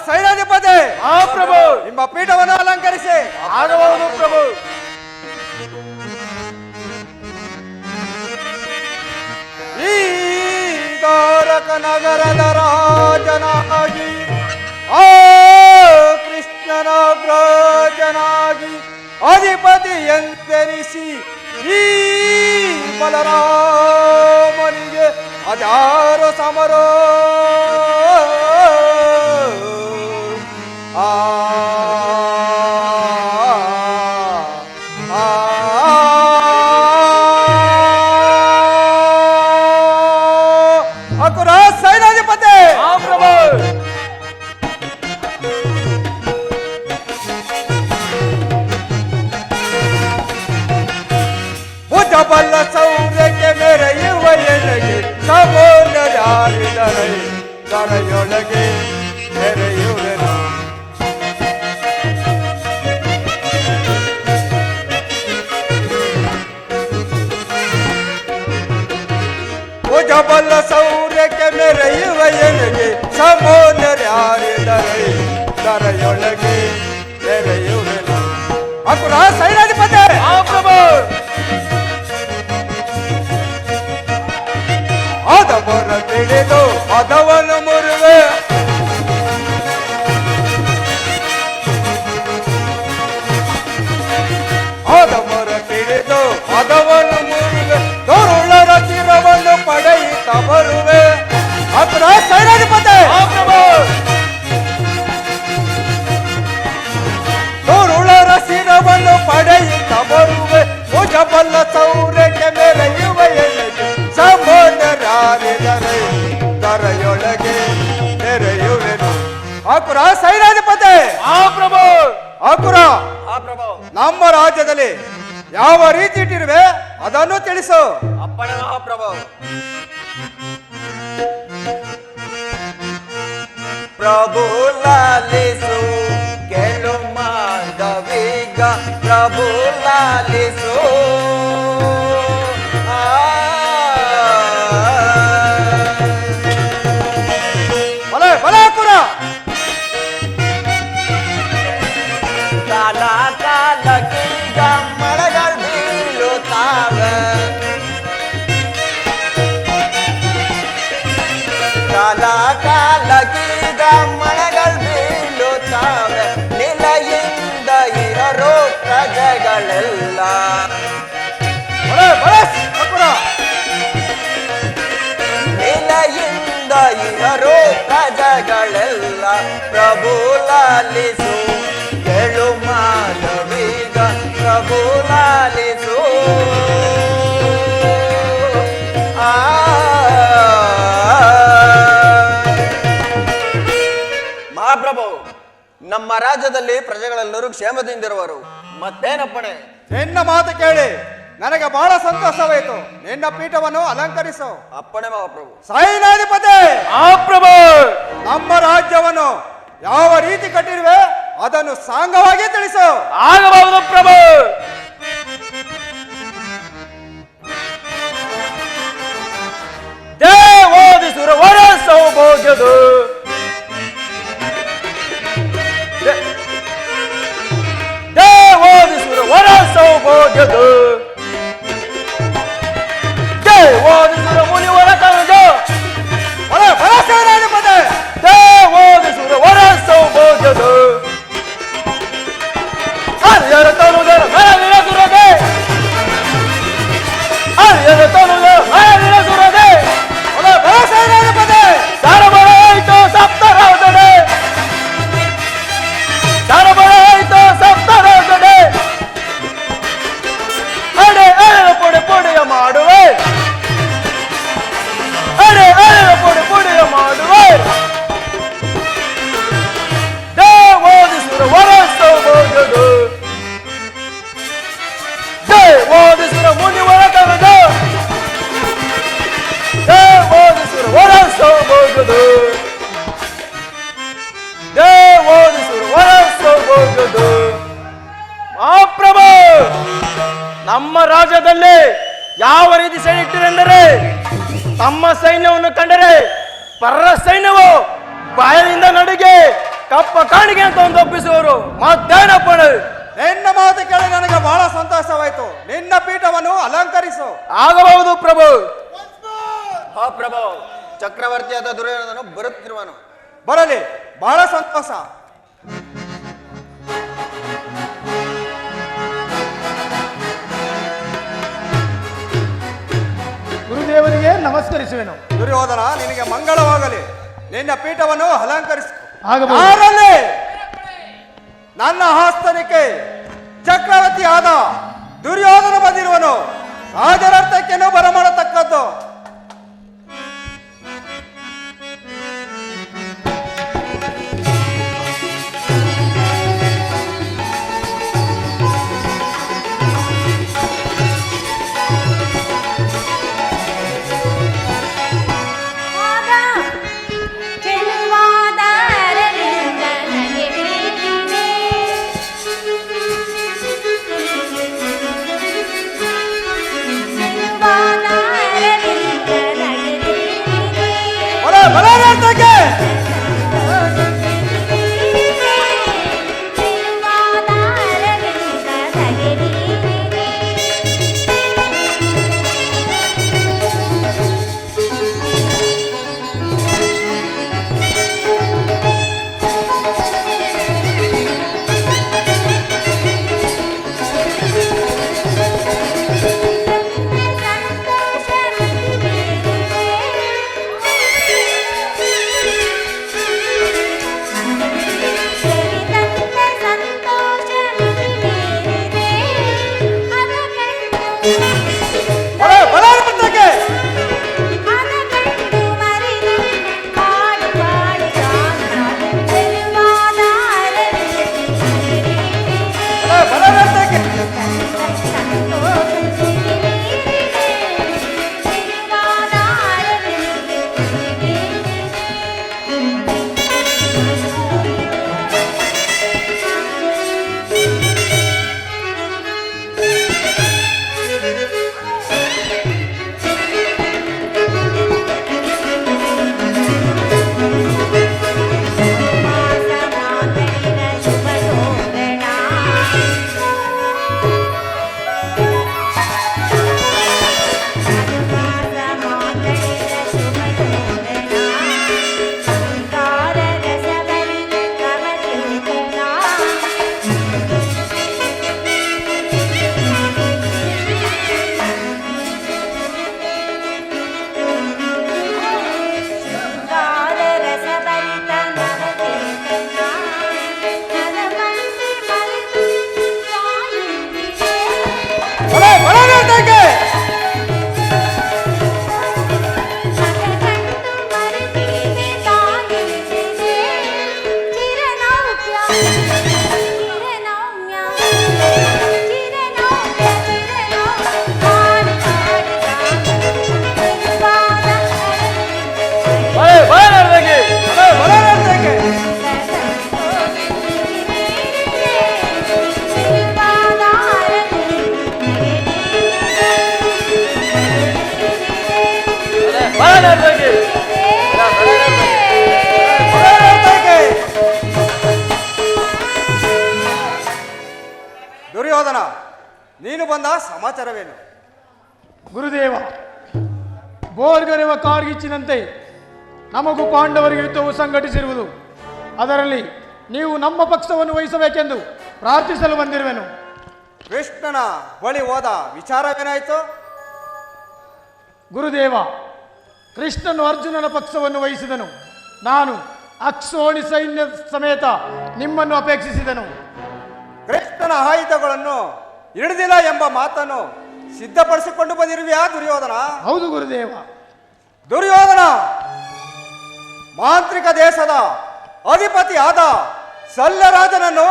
ಸೈನ್ಯಾಧಿಪತಿ. ಪ್ರಭು, ನಿಮ್ಮ ಪೀಠವನ್ನು ಅಲಂಕರಿಸಿ. ಆಗಬಹುದು ಪ್ರಭು. ಈ ದ್ವಾರಕ ನಗರದ ರಾಜನಾಗಿ ಆ ಕೃಷ್ಣನಾಗ್ರಾಜನಾಗಿ ಅಧಿಪತಿ ಎಂದೆನಿಸಿ ಈ ಬಲರಾಮನಿಗೆ ಅಜಾರ ಸಮರೋ ಅಕುರ ಸೈನ್ಯಾಧಿಪತಿ. ಪ್ರಭು, ಭುಜಬಲ್ಲ ಸೌರ್ಯಕ್ಕೆ ಮೆರೆಯುವ ಎನಗೆ ಸಮೋನ್ನರಾರಿದರೆ ದರೆಯೊಳಗೆ ಮೆರೆಯುವೆನು. ಭುಜಬಲ್ಲ ಸೌರ್ಯಕ್ಕೆ ಮೆರೆಯುವ ಎನಗೆ ಸಮೋನ್ನರಾರಿದರೆ ದರೆಯೊಳಗೆ ಮೆರೆಯುವೆನು. ಅಕುರ ಸೈನ್ಯಾಧಿಪತಿ. ಪ್ರಭು, ಆದವರ ತಿಳಿದು ಪದವನ್ನು ಮುರುವೆ ಆದವರ ತಿಳಿದು ಪದವನ್ನು ಮುರುವೆ ದೊರುಳರ ಶಿರವನ್ನು ಪಡೆಯುತ್ತ ಬರುವೆ. ಅಪರ ಸೈನ್ಯಾಧಿಪತಿ. ದೊರುಳರ ಶಿರವನ್ನು ಪಡೆಯುತ್ತ ಬರುವೆ. ಭುಜಬಲ್ಲ ಸೌರ್ಯಕ್ಕೆ ಮೆರೆಯುವ ಎನಗೆ ಸಮೋನ್ನರಾರಿದರೆ ದರೆಯೊಳಗೆ ಮೆರೆಯುವೆನು. ಅಕುರ ಸೈನ್ಯಾಧಿಪತಿ. ಪ್ರಭು, ಅಕುರ, ಪ್ರಭು, ನಮ್ಮ ರಾಜ್ಯದಲ್ಲಿ ಯಾವ ರೀತಿ ಇಟ್ಟಿರುವೆ ಅದನ್ನು ತಿಳಿಸು. ಅಪ್ಪಣೆ ಮಹಾಪ್ರಭು. ಪ್ರಭು ಲಾಲಿಸು ಕೆಳು ಮಾಧವಿಗ ಪ್ರಭು ಲಾಲಿಸು. ಬಲೆ ಬಲೆ ಅಕುರ. ಕಾಲ ಕಾಲಕ್ಕೀಗ ಮಳೆಗಳು ಬೀಳುತ್ತಾವೆ. ಕಾಲ ಕಾಲಕ್ಕೀಗ ಮಳೆಗಳು ಬೀಳುತ್ತಾವೆ. ನಿಲೆಯಿಂದ ಇರೋ ಪ್ರಜೆಗಳೆಲ್ಲ ಬಲೆ ಬಲೆ ಅಕುರ. ನಿಲೆಯಿಂದ ಇರೋ ಪ್ರಜೆಗಳೆಲ್ಲ ಪ್ರಭು ಲಾಲಿಸು ಕೆಳು ಮಾಧವಿಗ ಪ್ರಭು ಲಾಲಿಸು. ಮಹಾಪ್ರಭು, ನಮ್ಮ ರಾಜ್ಯದಲ್ಲಿ ಪ್ರಜೆಗಳೆಲ್ಲರೂ ಕ್ಷೇಮದಿಂದಿರುವರು. ಮತ್ತೇನಪ್ಪಣೆ? ನಿನ್ನ ಮಾತು ಕೇಳಿ ನನಗೆ ಬಹಳ ಸಂತೋಷವಾಯಿತು. ನಿನ್ನ ಪೀಠವನ್ನು ಅಲಂಕರಿಸು. ಅಪ್ಪಣೆ ಮಹಾಪ್ರಭು. ಸೈನ್ಯಾಧಿಪತಿ. ಪ್ರಭು, ನಮ್ಮ ರಾಜ್ಯವನ್ನು ಯಾವ ರೀತಿ ಕಟ್ಟಿರುವೆ ಅದನ್ನು ಸಾಂಗವಾಗಿ ತಿಳಿಸು. ಆಗಬಹುದು ಪ್ರಭು. ದೇವಾದಿಸುರ ವರ ಸೌಭೋಗ್ಯದು ದೇವಾದಿಸುರ ವರ ಸೌಭೋಗ್ಯದು ದೇವಾದಿಸುರ ಮುನಿವರ ಕನಜ ಬಲೆ ಬಲೆ ಸೈನ್ಯಾಧಿಪತಿ. ದೇವಾದಿಸುರ ವರ ಸೌಭೋಗ್ಯದು ಹರಿಯರ ತನುಜರ ಮೇಲಿನ ಸುರದೆ ಹರಿಯರ ತನುಜರ ಮೇಲಿನ ಸುರದೆ ಬಲೆ ಬಲೆ ಸೈನ್ಯಾಧಿಪತಿ. ಸರಬರಾಯಿತು ಸಪ್ತರಾಜನೆ ಸರಬರಾಯಿತು ಸಪ್ತರಾಜನೆ ಅಡೆ ಅರೆ ಪೊಡೆ ಪೊಡೆಯ ಮಾಡುವೆ ಅರೆ ಅರೆ ಪೊಡೆ ಪೊಡೆಯ ಮಾಡುವೆ. ದೇವಾದಿಸುರ ವರ ಸೌಭೋಗ್ಯದು ದೇವಾದಿಸುರ ಮುನಿವರ ಕನಜ ದೇವಾದಿಸುರ ವರ ಸೌಭೋಗ್ಯದು ದೇವಾದಿಸುರ ವರ ಸೌಭೋಗ್ಯದು. ಮಹಾಪ್ರಭು, ನಮ್ಮ ರಾಜ್ಯದಲ್ಲಿ ಯಾವ ರೀತಿ ಸೈನ್ಯ ಇಟ್ಟಿರೆಂದರೆ ತಮ್ಮ ಸೈನ್ಯವನ್ನು ಕಂಡರೆ ಪರ ಸೈನ್ಯವು ಬಾಯದಿಂದ ನಡುಗೆ ಕಪ್ಪ ಕಾಣಿಕೆ ಅಂತ ಒಂದು ಒಪ್ಪಿಸುವರು. ಮತ್ತೇನಪ್ಪಣೆ? ನಿನ್ನ ಮಾತು ಕೇಳಿ ನನಗೆ ಬಹಳ ಸಂತೋಷವಾಯಿತು. ನಿನ್ನ ಪೀಠವನ್ನು ಅಲಂಕರಿಸು. ಆಗಬಹುದು ಪ್ರಭು. ಹಾ ಪ್ರಭು, ಚಕ್ರವರ್ತಿಯಾದ ದುರ್ಯೋಧನನು ಬರುತ್ತಿರುವನು. ಬರಲಿ, ಬಹಳ ಸಂತೋಷ. ಗುರುದೇವರಿಗೆ ನಮಸ್ಕರಿಸುವೆನು. ದುರ್ಯೋಧನ, ನಿನಗೆ ಮಂಗಳವಾಗಲಿ. ನಿನ್ನ ಪೀಠವನ್ನು ಅಲಂಕರಿಸು. ಆಗಬಹುದು. ಯಾರಲ್ಲಿ ನನ್ನ ಆಸ್ಥಾನಕ್ಕೆ ಚಕ್ರವರ್ತಿ ಆದ ದುರ್ಯೋಧನ ಬಂದಿರುವನು. ರಾಜರರ್ಥಕ್ಕೇನು ಬರಮಾಡತಕ್ಕದ್ದು. ಬಲಾರರ್ಥಕ್ಕೆ ದುರ್ಯೋಧನ, ನೀನು ಬಂದ ಸಮಾಚಾರವೇನು? ಗುರುದೇವ, ಬೋರ್ಗರೆವ ಕಾರ್ಗಿಚ್ಚಿನಂತೆ ನಮಗೂ ಪಾಂಡವರಿಗೆ ಯುದ್ಧವು ಸಂಘಟಿಸಿರುವುದು. ಅದರಲ್ಲಿ ನೀವು ನಮ್ಮ ಪಕ್ಷವನ್ನು ವಹಿಸಬೇಕೆಂದು ಪ್ರಾರ್ಥಿಸಲು ಬಂದಿರುವೆನು. ಕೃಷ್ಣನ ಬಳಿ ಹೋದ ವಿಚಾರವೇನಾಯಿತು? ಗುರುದೇವ, ಕೃಷ್ಣನು ಅರ್ಜುನನ ಪಕ್ಷವನ್ನು ವಹಿಸಿದನು. ನಾನು ಅಕ್ಷೋಣಿ ಸೈನ್ಯ ಸಮೇತ ನಿಮ್ಮನ್ನು ಅಪೇಕ್ಷಿಸಿದನು. ಕೃಷ್ಣನ ಆಯುಧಗಳನ್ನು ಹಿಡಿದಿಲ್ಲ ಎಂಬ ಮಾತನ್ನು ಸಿದ್ಧಪಡಿಸಿಕೊಂಡು ಬಂದಿರುವೆಯಾ ದುರ್ಯೋಧನ? ಹೌದು ಗುರುದೇವ. ದುರ್ಯೋಧನ, ಮಾಂತ್ರಿಕ ದೇಶದ ಅಧಿಪತಿ ಆದ ಶಲ್ಯರಾಜನನ್ನು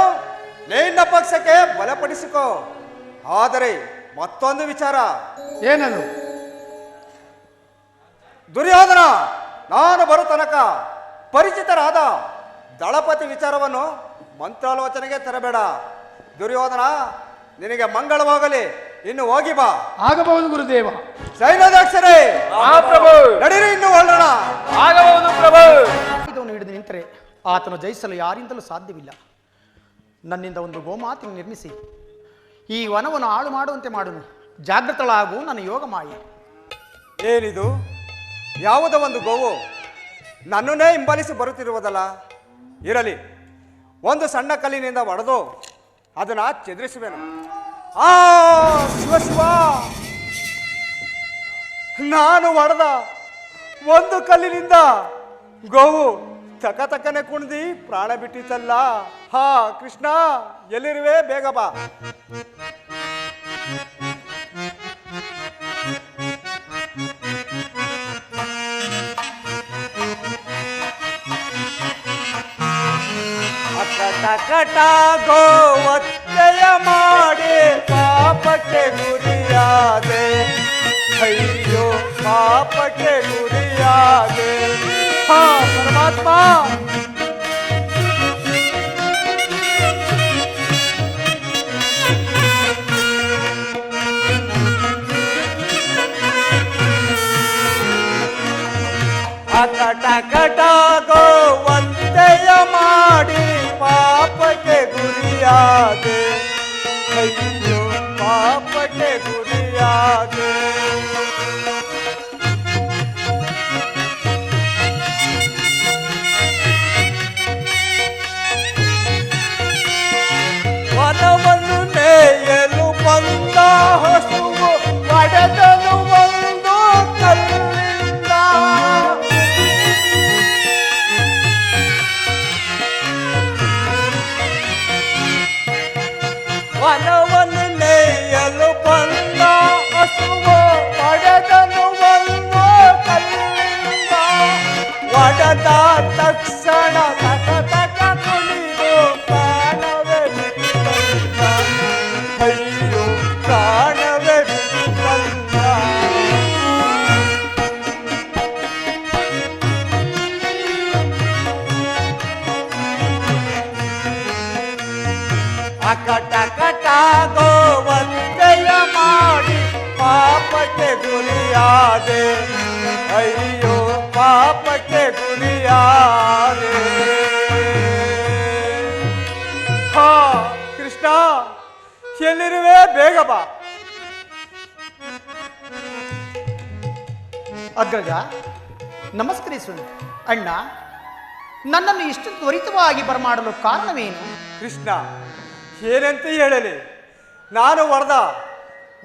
ನಿನ್ನ ಪಕ್ಷಕ್ಕೆ ಬಲಪಡಿಸಿಕೋ. ಆದರೆ ಮತ್ತೊಂದು ವಿಚಾರ. ಏನದು? ದುರ್ಯೋಧನ, ನಾನು ಬರೋ ತನಕ ಪರಿಚಿತರಾದ ದಳಪತಿ ವಿಚಾರವನ್ನು ಮಂತ್ರಾಲೋಚನೆಗೆ ತರಬೇಡ. ದುರ್ಯೋಧನ, ನಿನಗೆ ಮಂಗಳವಾಗಲಿ. ಇನ್ನು ಹೋಗಿ ಬಾ. ಆಗಬಹುದು ಗುರುದೇವ. ಸೈನ್ಯಾಧ್ಯಕ್ಷರೇ, ಪ್ರಭು ನಡೀರಿ, ಇನ್ನು ಹೊರಡೋಣ. ಆಗಬಹುದು ಪ್ರಭು. ಇದನ್ನು ಹಿಡಿದು ನಿಂತರೆ ಆತನು ಜಯಿಸಲು ಯಾರಿಂದಲೂ ಸಾಧ್ಯವಿಲ್ಲ. ನನ್ನಿಂದ ಒಂದು ಗೋಮಾತೆಯನ್ನು ನಿರ್ಮಿಸಿ ಈ ವನವನ್ನು ಹಾಳು ಮಾಡುವಂತೆ ಮಾಡುನು. ಜಾಗೃತಳಾಗು ನನ್ನ ಯೋಗ ಮಾಯೆ. ಏನಿದು? ಯಾವುದೋ ಒಂದು ಗೋವು ನನ್ನನ್ನೇ ಹಿಂಬಾಲಿಸಿ ಬರುತ್ತಿರುವುದಲ್ಲ. ಇರಲಿ, ಒಂದು ಸಣ್ಣ ಕಲ್ಲಿನಿಂದ ಹೊಡೆದು ಅದನ್ನು ಚೆದರಿಸುವೆನು. ಆ ಶಿವ ಶಿವ, ನಾನು ಹೊಡೆದ ಒಂದು ಕಲ್ಲಿನಿಂದ ಗೋವು ತಕ್ಕನೆ ಕುಣಿದಿ ಪ್ರಾಣ ಬಿಟ್ಟಿತಲ್ಲ. ಹಾ ಕೃಷ್ಣ, ಎಲ್ಲಿರುವೆ? ಬೇಗ ಬಾ. ಅಕಟ ಗೋವತ್ತೆಯ ಮಾಡಿ ಪಾಪಕ್ಕೆ ಗುರಿಯಾದೆ. ಅಯ್ಯೋ ಪಾಪಕ್ಕೆ ಗುರಿಯಾದೆ. ಹಾ ಪರಮಾತ್ಮ, ಅಕಟ ಗೋವಂತೆಯ ಮಾಡಿ ಪಾಪಕ್ಕೆ ಗುರಿಯಾದೆ. ಅಯ್ಯೋ ಪಾಪಕ್ಕೆ ಗುರಿಯಾದೆ. ವನವನ್ನು ಮೇಯಲು ಬಂದ ಹಸುವು ಒಡೆದನು ಒಂದು ಕಲ್ಲಿಂದ. ವನವನ್ನು ಮೇಯಲು ಬಂದ ಹಸುವು ಒಡೆದನು ಒಂದು ಕಲ್ಲಿಂದ. ಒಡೆದ ತಕ್ಷಣ ತಕ ಕುಣಿದು ಪ್ರಾಣವೇ ಬಿಟ್ಟಂತ. ಅಯ್ಯೋ ಪ್ರಾಣವೇ ಬಿಟ್ಟಂತ. ಅಕಟ ಗೋವಂತೆಯ ಮಾಡಿ ಪಾಪಕ್ಕೆ ಗುರಿಯಾದೆ. ಅಯ್ಯೋ ಪಾಪಕ್ಕೆ ಗುರಿಯಾದೆ. ಹಾ ಕೃಷ್ಣ, ಎಲ್ಲಿರುವೆ? ಬೇಗ ಬಾ. ಅಗ್ರಜ, ನಮಸ್ಕರಿಸು. ಅಣ್ಣ, ನನ್ನನ್ನು ಇಷ್ಟು ತ್ವರಿತವಾಗಿ ಬರಮಾಡಲು ಕಾರಣವೇನು? ಕೃಷ್ಣ, ಏನಂತ ಹೇಳಲಿ? ನಾನು ಹೊಡೆದ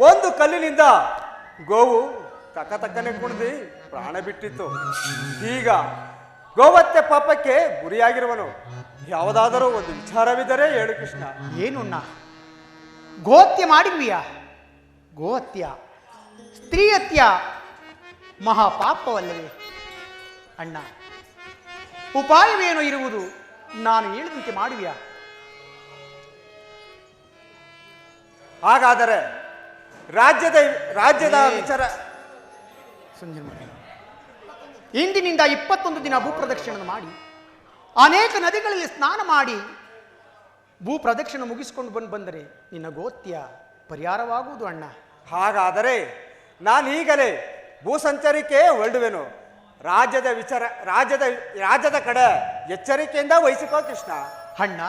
ಒಂದು ಕಲ್ಲಿನಿಂದ ಗೋವು ತಕ್ಕನೆ ಕುಣಿದು ಪ್ರಾಣ ಬಿಟ್ಟಿತ್ತು. ಈಗ ಗೋವತ್ತೆ ಪಾಪಕ್ಕೆ ಗುರಿಯಾಗಿರುವನು. ಯಾವುದಾದರೂ ಒಂದು ವಿಚಾರವಿದ್ದರೆ ಹೇಳು ಕೃಷ್ಣ. ಏನು ಅಣ್ಣ? ಗೋಹತ್ಯೆ ಮಾಡಿದ್ವಿಯಾ? ಗೋಹತ್ಯ, ಸ್ತ್ರೀ ಹತ್ಯ ಮಹಾಪಾಪವಲ್ಲವೇ ಅಣ್ಣ? ಉಪಾಯವೇನು ಇರುವುದು? ನಾನು ಹೇಳಿದಂತೆ ಮಾಡುವಿಯಾ? ಹಾಗಾದರೆ ರಾಜ್ಯದ ವಿಚಾರ ಇಂದಿನಿಂದ 21 ದಿನ ಭೂಪ್ರದಕ್ಷಿಣೆ ಮಾಡಿ ಅನೇಕ ನದಿಗಳಲ್ಲಿ ಸ್ನಾನ ಮಾಡಿ ಭೂಪ್ರದಕ್ಷಿಣೆ ಮುಗಿಸಿಕೊಂಡು ಬಂದರೆ ನಿನ್ನ ಗೋತ್ಯ ಪರಿಹಾರವಾಗುವುದು ಅಣ್ಣ. ಹಾಗಾದರೆ ನಾನು ಈಗಲೇ ಭೂಸಂಚಾರಕ್ಕೆ ಹೊರಡುವೆನು. ರಾಜ್ಯದ ಕಡೆ ಎಚ್ಚರಿಕೆಯಿಂದ ವಹಿಸಿಕೋ ಕೃಷ್ಣ. ಅಣ್ಣ,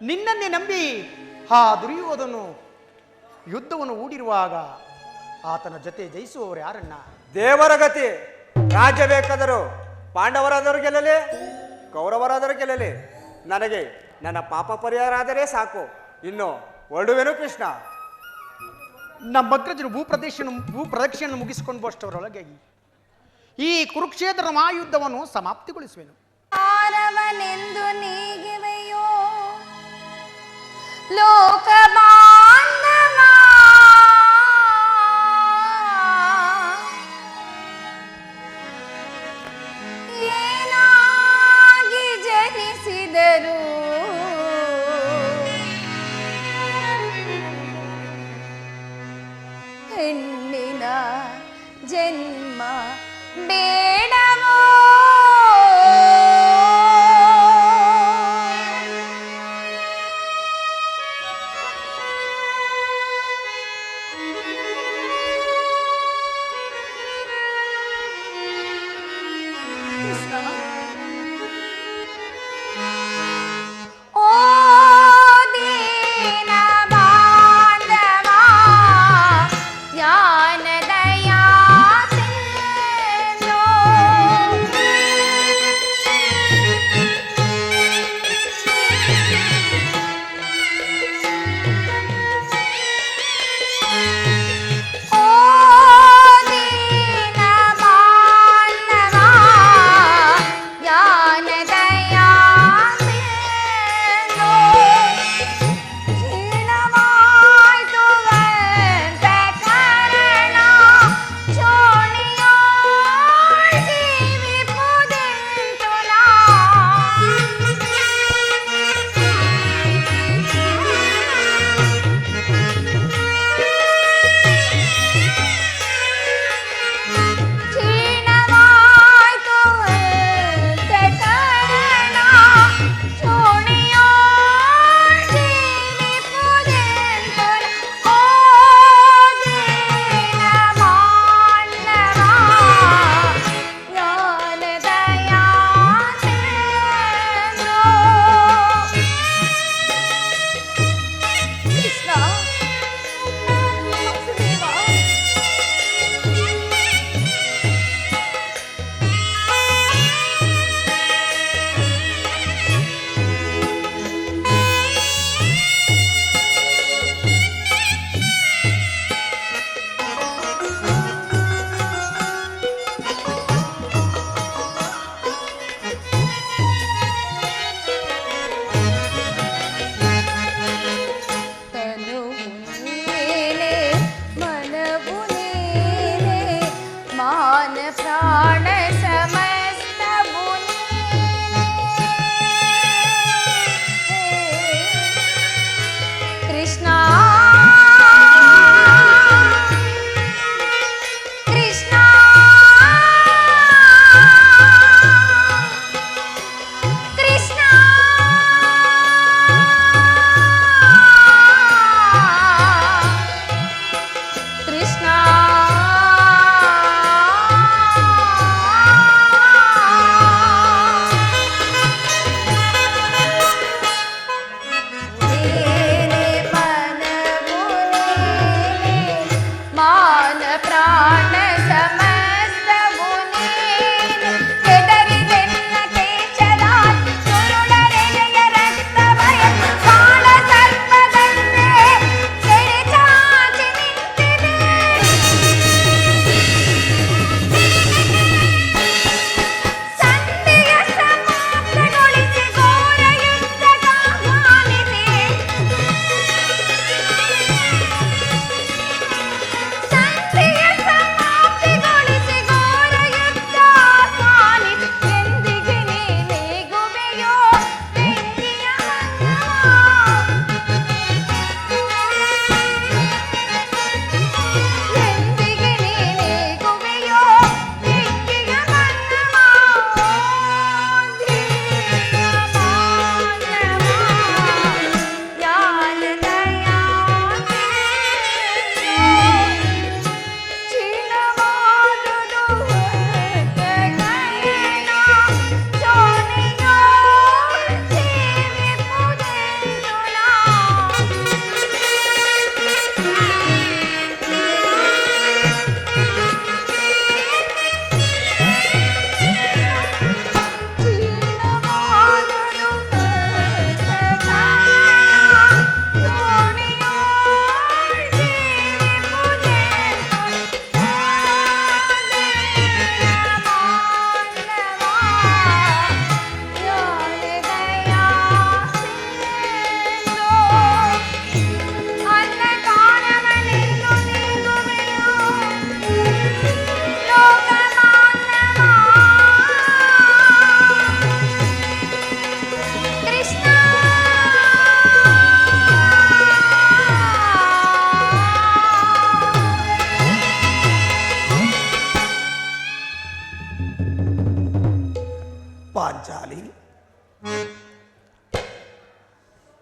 ನಿನ್ನನ್ನೇ ನಂಬಿ ಆ ದುರ್ಯೋಧನು ಯುದ್ಧವನ್ನು ಹೂಡಿರುವಾಗ ಆತನ ಜೊತೆ ಜಯಿಸುವವರು ಯಾರಣ್ಣ? ದೇವರ ಗತಿ. ರಾಜ್ಯ ಬೇಕಾದರೂ ಪಾಂಡವರಾದರೂ ಗೆಲ್ಲಲಿ, ಕೌರವರಾದರೂ ಗೆಲ್ಲಲಿ, ನನಗೆ ನನ್ನ ಪಾಪ ಪರಿಹಾರ ಆದರೆ ಸಾಕು. ಇನ್ನು ಹೊರಡುವೆನು ಕೃಷ್ಣ. ನಮ್ಮ ಅಗ್ರಜರು ಭೂಪ್ರದಕ್ಷಿಣೆ ಮುಗಿಸಿಕೊಂಡು ಅಷ್ಟರೊಳಗೆ ಈ ಕುರುಕ್ಷೇತ್ರ ಮಹಾಯುದ್ಧವನ್ನು ಸಮಾಪ್ತಿಗೊಳಿಸುವೆನು. ಆರವನೆಂದು ನೀಗಿವೆಯೋ ಲೋಕ ಬಾಂಧವ, ಏನಾಗಿ ಜನಿಸಿದರು ಹೆಣ್ಣಿನ ಜನ್ಮ ಬೇಡವೋ?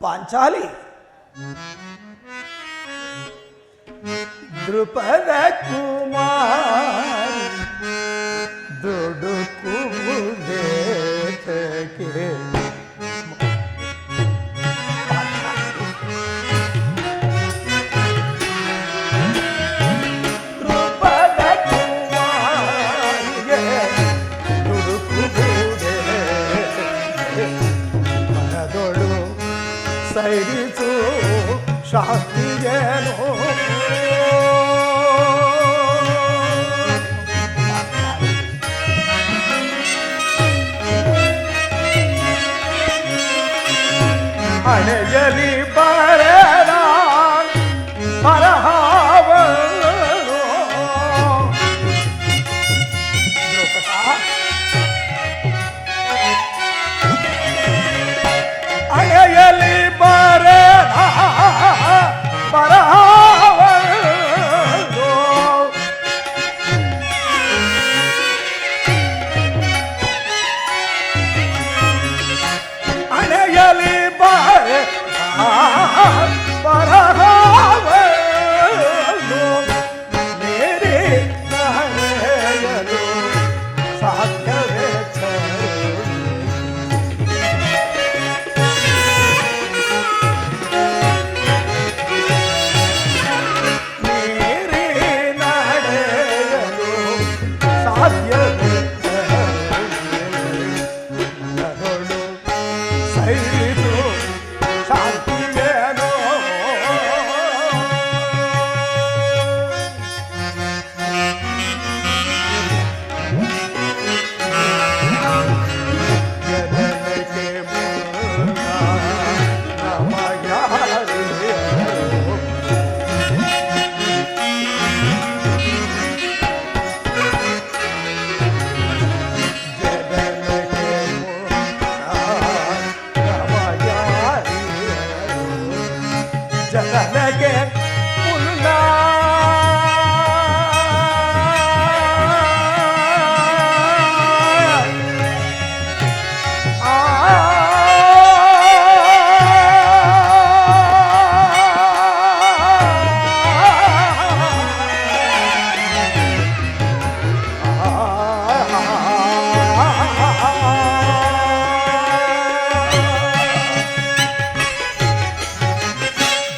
ಪಾಂಚಾಲಿ ದೃಪದ ಕುಮಾರಿ ದುಡುಕುವುದೇತಕ್ಕೆ ದೃಪದ ಕುಮಾರಿಗೆ ದುಡುಕುವುದೇ ಮನದೊಳು ಸೈರಿಸು ಶಾಸ್ತ್ರಿಯೇನೋ ಹಣೆಯಲಿ ಬರೆದ ಬರಹವನ್ನು ಹಣೆಯಲಿ ಬರೆದ ಬರಹವನ್ನು ಹಣೆಯಲಿ ಬರಹವನ್ನು ಮೇರೆ ನಡೆಯಲು ಸಾಧ್ಯವೇ ಮೇರೆ ನಡೆಯಲು ಸಾಧ್ಯವೇ ಮನದೊಳು ಸೈರಿದು ಶಾಂತಿಯೇನೋ ಜನನಕ್ಕೆ ಮೂಲ ನಮಗ್ಯಾರಿಯೋ ಜನನಕ್ಕೆ ಮೂಲ ನಮಗ್ಯಾರಿಯೋ ಜನನಕ್ಕೆ ಮುನ್ನ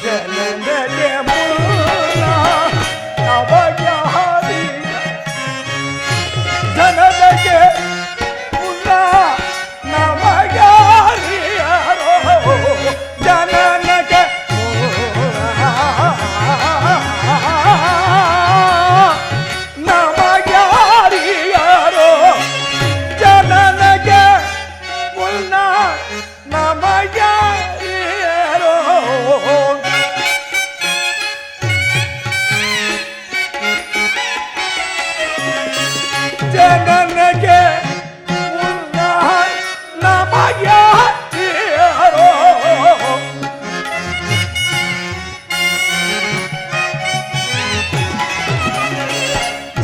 ಜನನಕ್ಕೆ ಮುನ್ನ ನಮಗ್ಯಾರಿಯೋ ಜನನಕ್ಕೆ ಮುನ್ನ ನಮಗ್ಯಾರಿಯೋ ಜನನಕ್ಕೆ ನಮಗ್ಯಾರಿಯೋ ಜನನಕ್ಕೆ ಮುನ್ನ ನಮಗ್ಯಾರಿಯೋ ಜನನಕ್ಕೆ ಮುನ್ನ ನಮಗ್ಯಾರಿಯೋ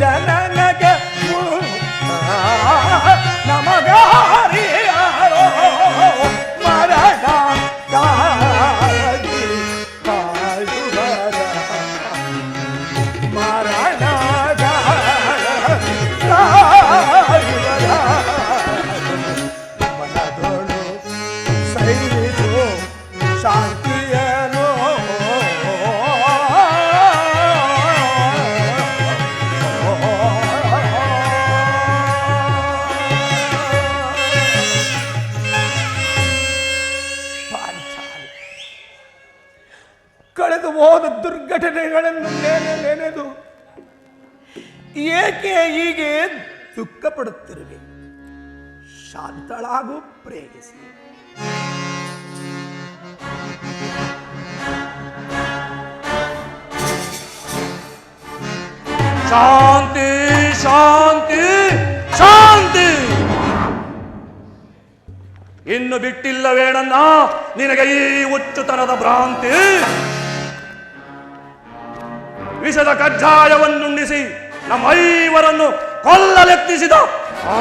ಜನನಕ್ಕೆ ಮುನ್ನ ನಮಗ್ಯಾರಿಯೋ ಮರಣ ಗಾಗಿ ಕಾಯುವರ ಮರಣ ಮನದೊಳು ಸೈರಿದು ಶಾಂತಿಯೇನೋ ಪಾಂಚಾಲಿ ಕಳೆದು ಹೋದ ದುರ್ಘಟನೆಗಳನ್ನು ನೆನೆದು ಏಕೆ ಹೀಗೆ ದುಃಖ ಪಡುತ್ತಿರುವೆ ಶಾಂತಳಾಗು ಪ್ರೇಯಸಿ ಶಾಂತಿ ಶಾಂತಿ ಶಾಂತಿ. ಇನ್ನು ಬಿಟ್ಟಿಲ್ಲವೇನನ್ನ ನಿನಗೆ ಈ ಹುಚ್ಚುತನದ ಭ್ರಾಂತಿ. ವಿಷದ ಕಜ್ಜಾಯವನ್ನುಂಡಿಸಿ ನಮ್ಮೈವರನ್ನು ಕೊಲ್ಲಲೆತ್ತಿಸಿದ ಆ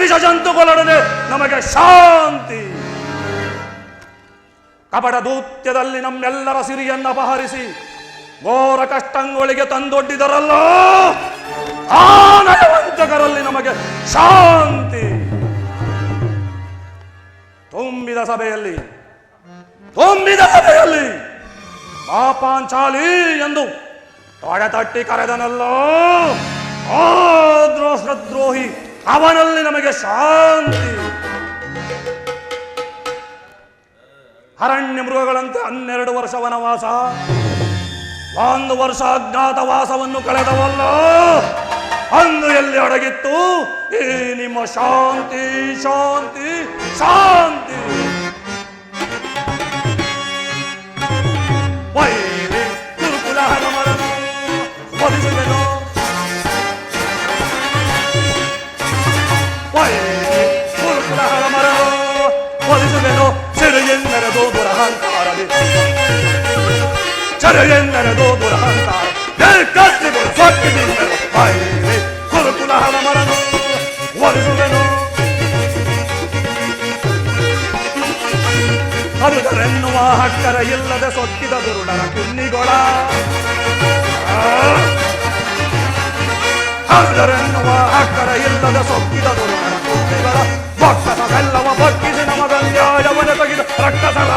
ವಿಷ ಜಂತುಗಳೊಡನೆ ನಮಗೆ ಶಾಂತಿ. ಕಪಟ ದೂತ್ಯದಲ್ಲಿ ನಮ್ಮೆಲ್ಲರ ಸಿರಿಯನ್ನು ಅಪಹರಿಸಿ ಘೋರ ಕಷ್ಟಂಗಳಿಗೆ ತಂದೊಡ್ಡಿದರಲ್ಲ, ಆ ನಯವಂಚಕರಲ್ಲಿ ನಮಗೆ ಶಾಂತಿ. ತುಂಬಿದ ಸಭೆಯಲ್ಲಿ ಪಾಪಾಂಚಾಲಿ ಎಂದು ತೊಡೆತಟ್ಟಿ ಕರೆದನಲ್ಲ, ಆ ದ್ರೋಹಿ ಅವನಲ್ಲಿ ನಮಗೆ ಶಾಂತಿ. ಅರಣ್ಯ ಮೃಗಗಳಂತೆ 12 ವರ್ಷ ವನವಾಸ, 1 ವರ್ಷ ಅಜ್ಞಾತವಾಸವನ್ನು ಕಳೆದವಲ್ಲ, ಅಂದು ಎಲ್ಲಿ ಅಡಗಿತ್ತು ಈ ನಿಮ್ಮ ಶಾಂತಿ ಶಾಂತಿ ಶಾಂತಿ? ವೈರಿ ಗುರುಕುಲ ಹನುಮರನು ವಧಿಸುವೆನು, ವೈರಿ ಗುರುಕುಲ ಹನುಮರನು ವಧಿಸುವೆನು. ಸೆರೆಯೆಂದರೆದು ದುರಹಂಕಾರದಿ, ಸೆರೆಯೆಂದರೆದು ದುರಹಂಕಾರ, ಕತ್ತಿಗಳು ಸೊಕ್ಕಿದಿಂದರು. ವೈರಿ ಗುರುಕುಲ ಹನುಮರನು ವಧಿಸುವೆನು. ಅದುದರೆನ್ನುವ ಹಕ್ಕರ ಇಲ್ಲದೆ ಸೊಕ್ಕಿದ ದುರುಡರ ಕುನ್ನಿಗೊಳ, ಅದುದರೆನ್ನುವ ಹಕ್ಕರ ಇಲ್ಲದ ಸೊಕ್ಕಿದ ದುರುಡರ ಕುನ್ನಿಗಳ ಬೊಕ್ಕಸವೆಲ್ಲವ ಬಕ್ಕಿಸಿ ನಮಗನ್ಯಾಯವನ ತೆಗೆದ ರಕ್ಕಸರ,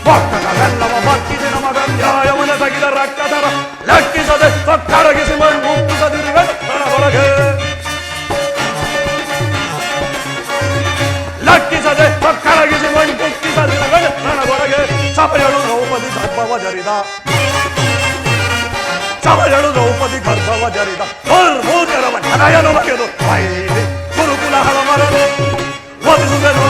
ಬೊಕ್ಕಸವೆಲ್ಲವ ಬಕ್ಕಿಸಿ ನಮಗನ್ಯಾಯವನ ತೆಗೆದ ರಕ್ಕಸರ, ಲೆಕ್ಕಿಸದೆ ಸೊಕ್ಕಡಗಿಸಿ ಮಣ್ಣು ಮುಕ್ಕಿಸದಿರುವ ಹೊರಗೆ, ಲಕ್ಕಿಸದೆ ಕರಗಿಸಿ ಮಣ್ಣುಕ್ಕಿಸದಿರುವ ಹೊರಗೆ. ಸಭೆಯಳು ದ್ರೌಪದಿ ಗರ್ಭವ ಜರಿದ, ಸಭೆಯಳು ದ್ರೌಪದಿ ಗರ್ಭವ ಜರಿದ ದುರ್ಮೂರ್ಖರವ ಹೃದಯನು ಬಗೆದು. ವೈರಿ ಗುರುಕುಲ ಹನುಮರನು ವಧಿಸುವೆನು.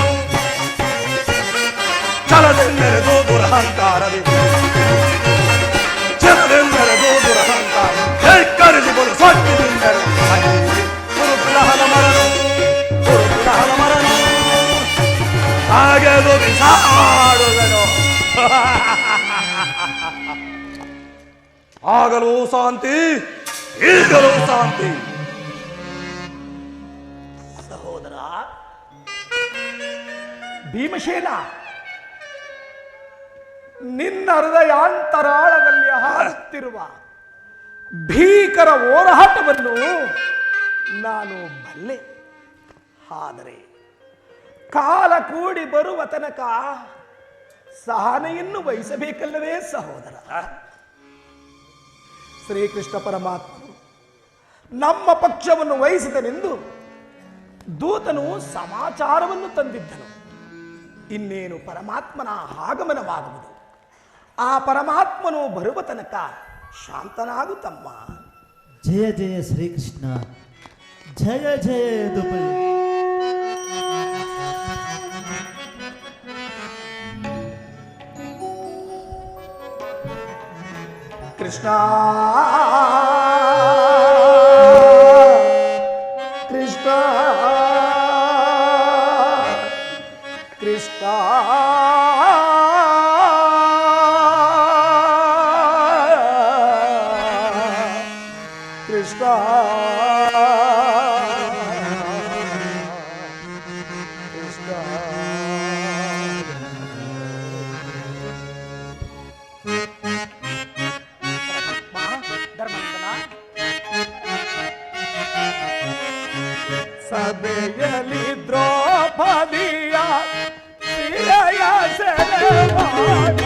ಛಲದೆಂದರೆದು ದುರಹಂಕಾರದಿ, ಛಲದೆಂದರೆದು ದುರಹಂಕಾರ, ಕರೆಸಿಕೊಂಡು ಸೊಕ್ಕಿದಿಂದರು. ವೈರಿ ಗುರುಕುಲ ಹನುಮರನು, ಗುರುಕುಲ ಹನುಮರನು ಹಾಗೆದು ಬಿಸಾಡುವೆನು. ಆಗಲೂ ಶಾಂತಿ, ಈಗಲೂ ಶಾಂತಿ. ಸಹೋದರ ಭೀಮಸೇನ, ನಿನ್ನ ಹೃದಯಾಂತರಾಳದಲ್ಲಿ ಹಾರುತ್ತಿರುವ ಭೀಕರ ಹೋರಾಟವನ್ನು ನಾನು ಬಲ್ಲೆ. ಆದರೆ ಕಾಲ ಕೂಡಿ ಬರುವ ತನಕ ಸಹನೆಯನ್ನು ವಹಿಸಬೇಕಲ್ಲವೇ ಸಹೋದರ? ಶ್ರೀಕೃಷ್ಣ ಪರಮಾತ್ಮನು ನಮ್ಮ ಪಕ್ಷವನ್ನು ವಹಿಸಿದನೆಂದು ದೂತನು ಸಮಾಚಾರವನ್ನು ತಂದಿದ್ದನು. ಇನ್ನೇನು ಪರಮಾತ್ಮನ ಆಗಮನವಾಗುವುದು. ಆ ಪರಮಾತ್ಮನು ಬರುವ ತನಕ ಶಾಂತನಾಗುತ್ತಮ್ಮ. ಜಯ ಜಯ ಶ್ರೀಕೃಷ್ಣ, ಜಯ ಜಯ ಯದುಪತಿ. ಕೃಷ್ಣ ಕೃಷ್ಣ ಕೃಷ್ಣ ಕೃಷ್ಣ ಸಭೆಯಲ್ಲಿ ದ್ರೌಪದಿಯ ಶಿರೆಯ ಸೆಳೆವಾಗ,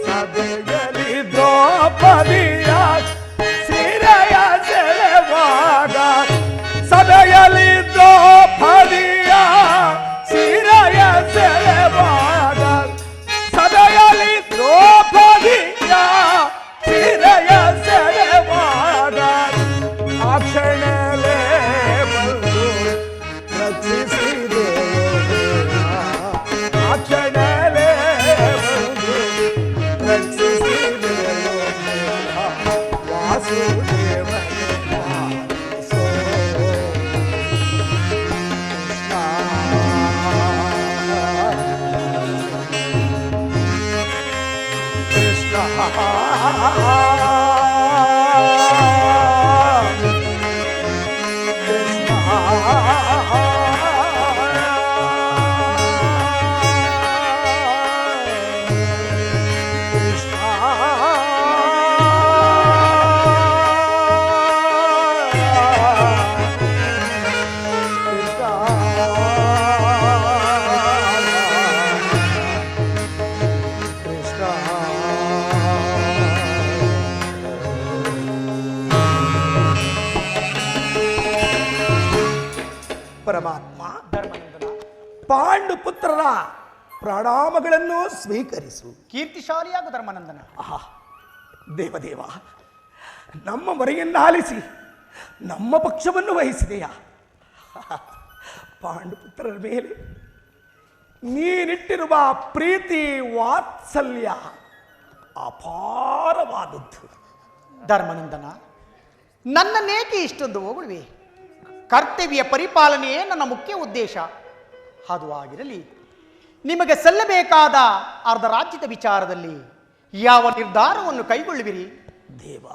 ಸಭೆಯಲ್ಲಿ ದ್ರೌಪದಿಯ ಶಿರೆಯ ಸೆಳೆವಾಗ, ಸಭೆಯಲ್ಲಿ ದ್ರೌಪದಿಯ ಶಿರೆಯ ಸೆಳೆವಾಗ, ಸಭೆಯಲ್ಲಿ ದ್ರೌಪದಿಯ ಶಿರೆಯ ಸೆಳೆವಾಗ, ಆ ಕ್ಷಣಲೇ ಬಂದು ರಕ್ಷಿಸಿದೆ, ಆ ಕ್ಷಣಲೇ ಬಂದು ರಕ್ಷಿಸಿದೆ ವಾಸುದೇವನೇ ಪಾಲಿಸೋ. ಕೃಷ್ಣ ಪಾಂಡುಪುತ್ರರ ಪ್ರಣಾಮಗಳನ್ನು ಸ್ವೀಕರಿಸು. ಕೀರ್ತಿಶಾಲಿಯಾಗು ಧರ್ಮನಂದನ. ಆಹಾ, ದೇವದೇವ, ನಮ್ಮ ಮೊರೆಯನ್ನು ಆಲಿಸಿ ನಮ್ಮ ಪಕ್ಷವನ್ನು ವಹಿಸಿದೆಯಾ? ಪಾಂಡುಪುತ್ರರ ಮೇಲೆ ನೀನಿಟ್ಟಿರುವ ಪ್ರೀತಿ ವಾತ್ಸಲ್ಯ ಅಪಾರವಾದದ್ದು. ಧರ್ಮನಂದನ, ನನ್ನನ್ನೇಕೆ ಇಷ್ಟೊಂದು ಹೊಗಳುವೆ? ಕರ್ತವ್ಯ ಪರಿಪಾಲನೆಯೇ ನನ್ನ ಮುಖ್ಯ ಉದ್ದೇಶ. ಅದು ಆಗಿರಲಿ, ನಿಮಗೆ ಸಲ್ಲಬೇಕಾದ ಅರ್ಧ ರಾಜ್ಯದ ವಿಚಾರದಲ್ಲಿ ಯಾವ ನಿರ್ಧಾರವನ್ನು ಕೈಗೊಳ್ಳುವಿರಿ? ದೇವ,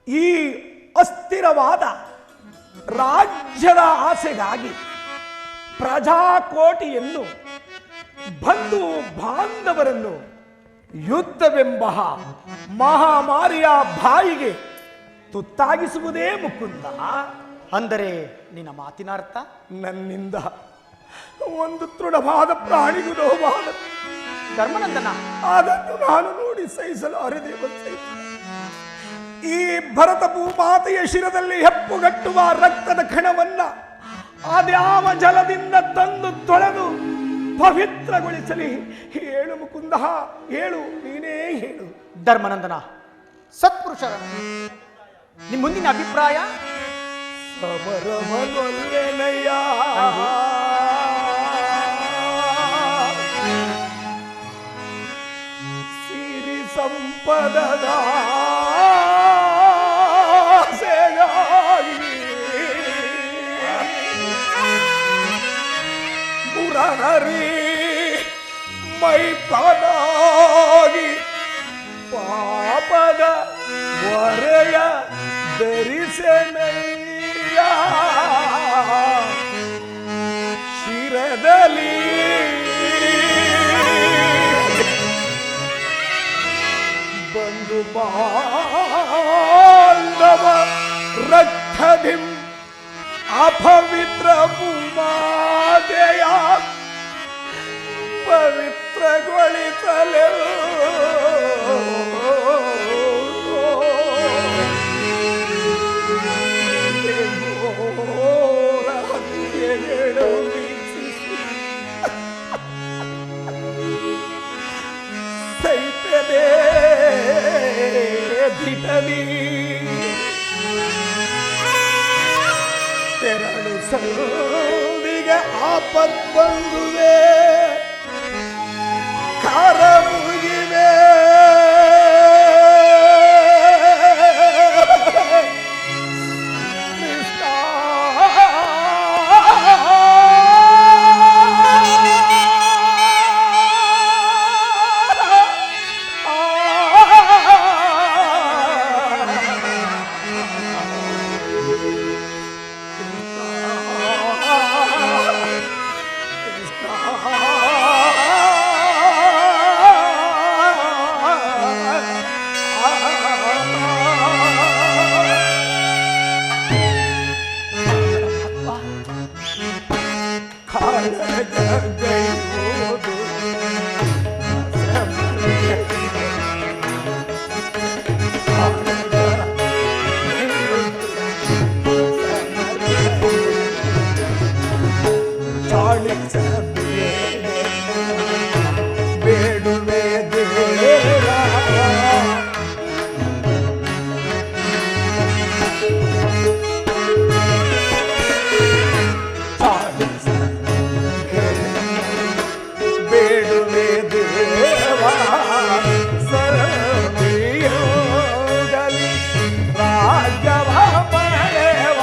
ಈ ಅಸ್ಥಿರವಾದ ರಾಜ್ಯದ ಆಸೆಗಾಗಿ ಪ್ರಜಾಕೋಟಿಯನ್ನು, ಬಂಧು ಬಾಂಧವರನ್ನು ಯುದ್ಧವೆಂಬ ಮಹಾಮಾರಿಯ ಬಾಯಿಗೆ ತುತ್ತಾಗಿಸುವುದೇ ಮುಕುಂದ. ಅಂದರೆ ನಿನ್ನ ಮಾತಿನ ಅರ್ಥ? ನನ್ನಿಂದ ಒಂದು ತೃಢವಾದ ಪ್ರಾಣಿಗೂ ನೋವಾದ ಧರ್ಮನಂದನ, ಅದನ್ನು ನಾನು ನೋಡಿ ಸಹಿಸಲಾರದೆ ಈ ಭರತ ಭೂಮಾತೆಯ ಶಿರದಲ್ಲಿ ಹೆಪ್ಪುಗಟ್ಟುವ ರಕ್ತದ ಕಣವನ್ನ ಅದ್ಯಾವ ಜಲದಿಂದ ತಂದು ತೊಳೆದು ಪವಿತ್ರಗೊಳಿಸಲಿ. ಹೇಳು ಮುಕುಂದ, ಹೇಳು, ನೀನೇ ಹೇಳು. ಧರ್ಮನಂದನ, ಸತ್ಪುರುಷರ ನಿಮ್ಮ ಮುಂದಿನ ಅಭಿಪ್ರಾಯ? ಸಮರವನೊಲ್ಲೆನಯ್ಯ, ಸಿರಿ ಸಂಪದದ ಆಸೆಗಾಗಿ ಮುರಹರಿ ಮೈಪನಾಗಿ ಪಾಪದ ಹೊರೆಯ ಧರಿಸೆನಯ್ಯ, ಶಿರದಲ್ಲಿ ಬಂದು ಬಾಂಧವ ರಕ್ತದಿಂ ಅಪವಿತ್ರ ಭೂಮಾತೆಯ ಪವಿತ್ರಗೊಳಿಸಲು ಘೋರ ಹತ್ಯೆಗಳು ವೀಕ್ಷಿಸಿ ಸೈತದೆ ದಿಟದಿ ತೆರಳು ಸಂದಿಗೆ ಆಪತ್ ಬಂದುವೆ, ಕಾರ ಮುಗಿವೆ ಬೇಡುವೆ ದೇವ, ಬೇಡುವೆ ದೇವ, ಸರದಿಯೋಗಲಿ ರಾಜ್ಯವ ಪಡೆವ.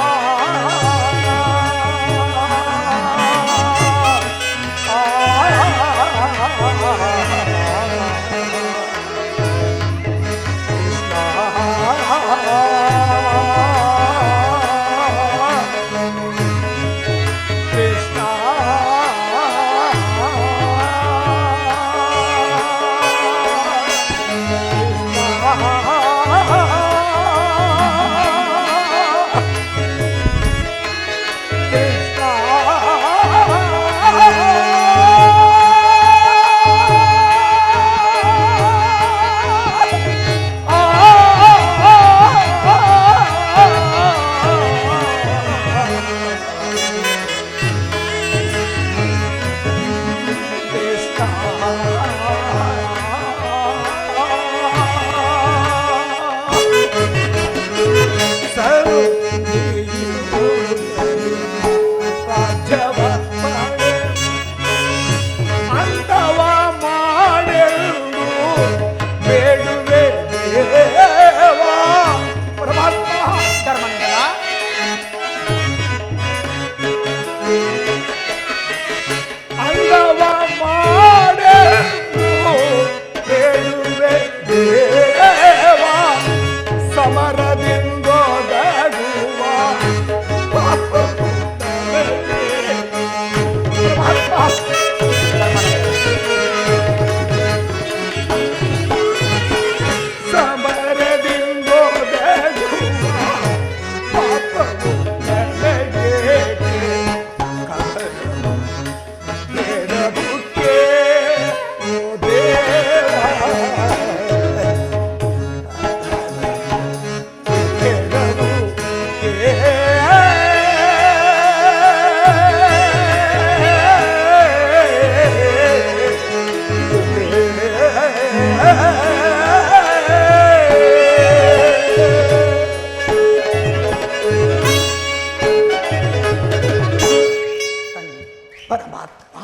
ಪರಮಾತ್ಮ,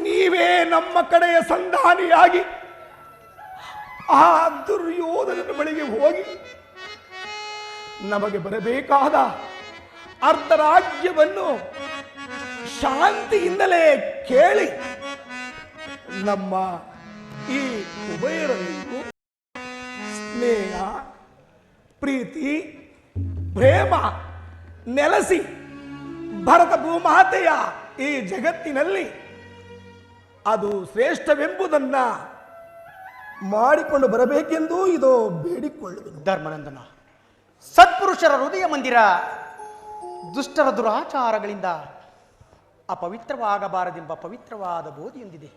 ನೀವೇ ನಮ್ಮ ಕಡೆಯ ಸಂಧಾನಿಯಾಗಿ ಆ ದುರ್ಯೋಧನನ ಬಳಿಗೆ ಹೋಗಿ ನಮಗೆ ಬರಬೇಕಾದ ಅರ್ಧ ರಾಜ್ಯವನ್ನು ಶಾಂತಿಯಿಂದಲೇ ಕೇಳಿ ನಮ್ಮ ಈ ಉಭಯರಲ್ಲಿಯೂ ಸ್ನೇಹ, ಪ್ರೀತಿ, ಪ್ರೇಮ ನೆಲೆಸಿ ಭರತ ಭೂಮಾತೆಯ ಈ ಜಗತ್ತಿನಲ್ಲಿ ಅದು ಶ್ರೇಷ್ಠವೆಂಬುದನ್ನ ಮಾಡಿಕೊಂಡು ಬರಬೇಕೆಂದು ಇದು ಬೇಡಿಕೊಳ್ಳುವೆನು. ಧರ್ಮನಂದನ, ಸತ್ಪುರುಷರ ಹೃದಯ ಮಂದಿರ ದುಷ್ಟರ ದುರಾಚಾರಗಳಿಂದ ಅಪವಿತ್ರವಾಗಬಾರದೆಂಬ ಪವಿತ್ರವಾದ ಬೋಧಿಯೊಂದಿದೆ.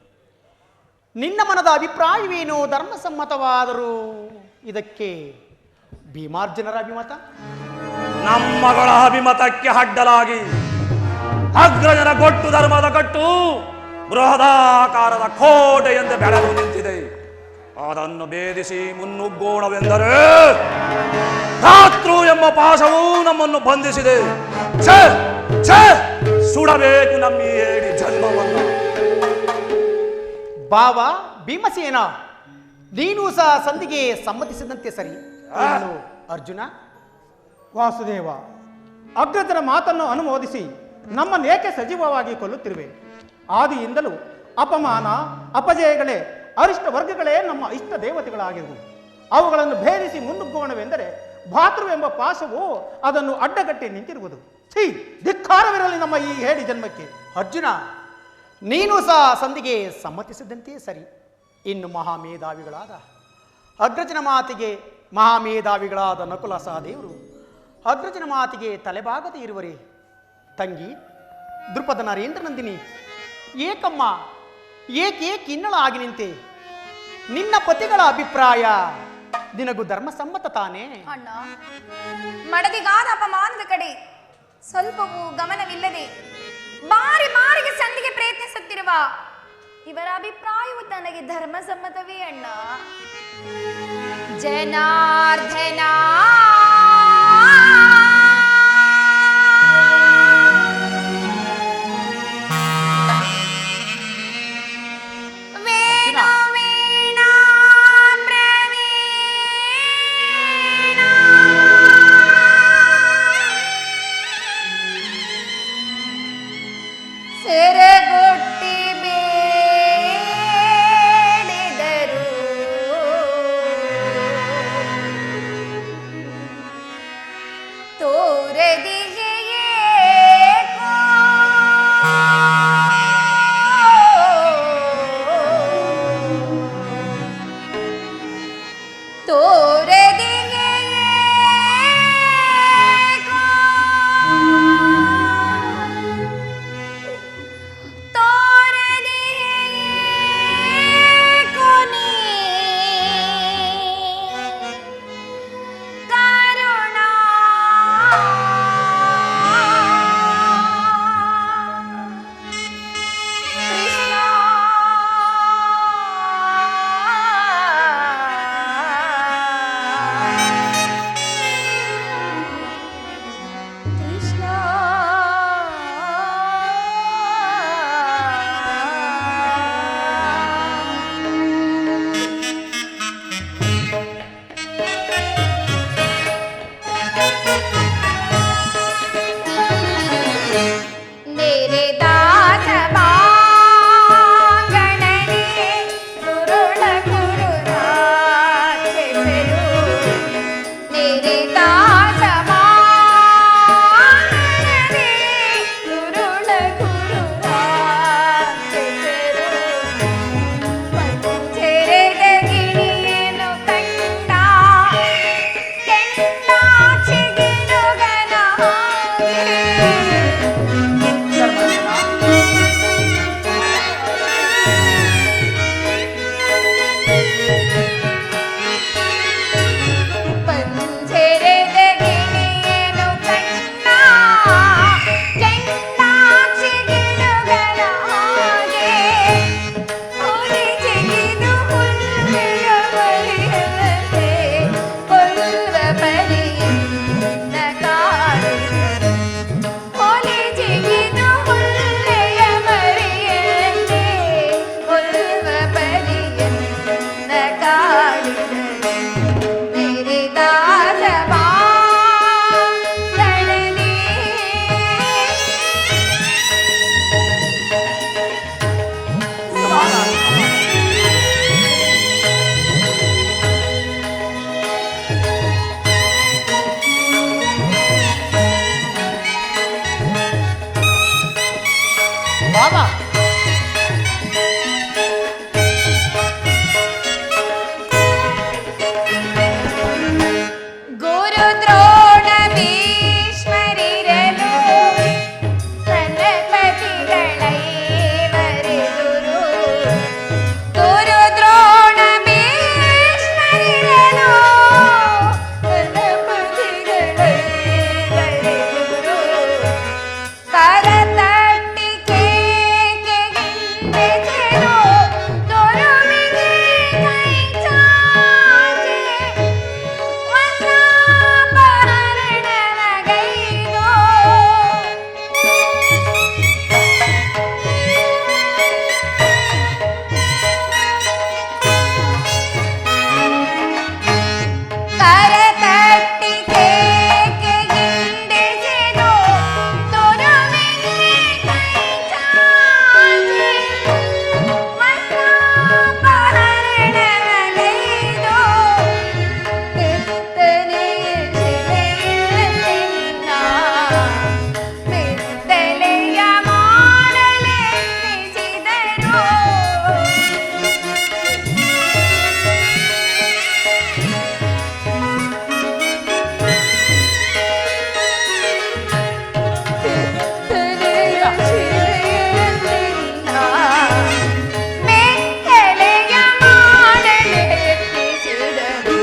ನಿನ್ನ ಮನದ ಅಭಿಪ್ರಾಯವೇನು ಧರ್ಮಸಮ್ಮತವಾದರೂ ಇದಕ್ಕೆ ಭೀಮಾರ್ಜುನರ ಅಭಿಮತ? ನಮ್ಮಗಳ ಅಭಿಮತಕ್ಕೆ ಅಡ್ಡಲಾಗಿ ಅಗ್ರಜನ ಗೊಟ್ಟು ಧರ್ಮದ ಕಟ್ಟು ಬೃಹದಾಕಾರದ ಕೋಟೆಯಂತೆ ಬೆಳೆದು ನಿಂತಿದೆ. ಅದನ್ನು ಭೇದಿಸಿ ಮುನ್ನುಗ್ಗೋಣವೆಂದರೆ ರಾತ್ರು ಎಂಬ ಪಾಶವು ನಮ್ಮನ್ನು ಬಂಧಿಸಿದೆ. ಛೇ ಛೇ, ಸುಡಬೇಕು ನಮ್ಮ ಈ ಹೇಳಿ ಜನ್ಮವನ್ನು. ಭಾವ ಭೀಮಸೇನ, ನೀನು ಸಹ ಸಂಧಿಗೆ ಸಮ್ಮತಿಸಿದಂತೆ ಸರಿ. ಇನ್ನು ಅರ್ಜುನ? ವಾಸುದೇವ, ಅಗ್ರಜರ ಮಾತನ್ನು ಅನುಮೋದಿಸಿ ನಮ್ಮನ್ನೇಕೆ ಸಜೀವವಾಗಿ ಕೊಲ್ಲುತ್ತಿರುವೆ? ಆದಿಯಿಂದಲೂ ಅಪಮಾನ ಅಪಜಯಗಳೇ ಅರಿಷ್ಟ ವರ್ಗಗಳೇ ನಮ್ಮ ಇಷ್ಟ ದೇವತೆಗಳಾಗಿರುವು. ಅವುಗಳನ್ನು ಭೇದಿಸಿ ಮುನ್ನುಗ್ಗೋಣವೆಂದರೆ ಭಾತೃವೆಂಬ ಪಾಶವು ಅದನ್ನು ಅಡ್ಡಗಟ್ಟಿ ನಿಂತಿರುವುದು. ಛೀ, ಧಿಕ್ಕಾರವಿರಲಿ ನಮ್ಮ ಈ ಹೇಡಿ ಜನ್ಮಕ್ಕೆ. ಅರ್ಜುನ, ನೀನು ಸಹ ಸಂಧಿಗೆ ಸಮ್ಮತಿಸಿದಂತೆ ಸರಿ. ಇನ್ನು ಮಹಾಮೇಧಾವಿಗಳಾದ ಅಗ್ರಜನ ಮಾತಿಗೆ ಮಹಾಮೇಧಾವಿಗಳಾದ ನಕುಲ ಸಹದೇವರು ಅಗ್ರಜನ ಮಾತಿಗೆ ತಲೆಬಾಗದೆ ಇರುವರೆ. ತಂಗಿ ದೃಪದ ನರೇಂದ್ರ ನಂದಿನಿ, ಏಕಮ್ಮ ಏಕೆ ಕಿನ್ನಳಾಗಿ ನಿಂತೆ? ನಿನ್ನ ಪತಿಗಳ ಅಭಿಪ್ರಾಯ ನಿನಗೂ ಧರ್ಮಸಮ್ಮತ ತಾನೇ? ಅಣ್ಣ, ಮಡದಿಗಾದ ಅಪಮಾನದ ಕಡೆ ಸ್ವಲ್ಪವೂ ಗಮನವಿಲ್ಲದೆ ಬಾರಿ ಬಾರಿಗೆ ಸಂಧಿಗೆ ಪ್ರಯತ್ನಿಸುತ್ತಿರುವ ಇವರ ಅಭಿಪ್ರಾಯವು ನನಗೆ ಧರ್ಮಸಮ್ಮತವೇ ಅಣ್ಣ. ಜನಾರ್ದನ ಬಾಬಾ ಗುರು ದ್ರೋಣ ಭೀಷ್ಮರಿರಲು ತನ್ನ ಪತಿಗಳೈವರೆದುರು ಗುರು ದ್ರೋಣ ಭೀಷ್ಮರಿರಲು ತನ್ನ ಪತಿಗಳೈವರೆದುರು ಕರತಟ್ಟಿ ಕೇಕೆಗಿಂದೆಸೆದು ದೊರುಮಿಗೆ ಕೈ ಚಾಚಿ ವಸಾಪಹರಣನಗೈದು ಕರತಟ್ಟಿ ಕೇಕೆಗಿಂದೆಸೆದು ದೊರುಮಿಗೆ ಕೈ ಚಾಚಿ ವಸಾಪಹರಣನಗೈದು ಬೆತ್ತಲೆಯ ಮಾಡಲೆನ್ನಿಸಿದರು ಮೆತ್ತಲೆಯ ಮಾಡಲೆನ್ನಿಸಿದರು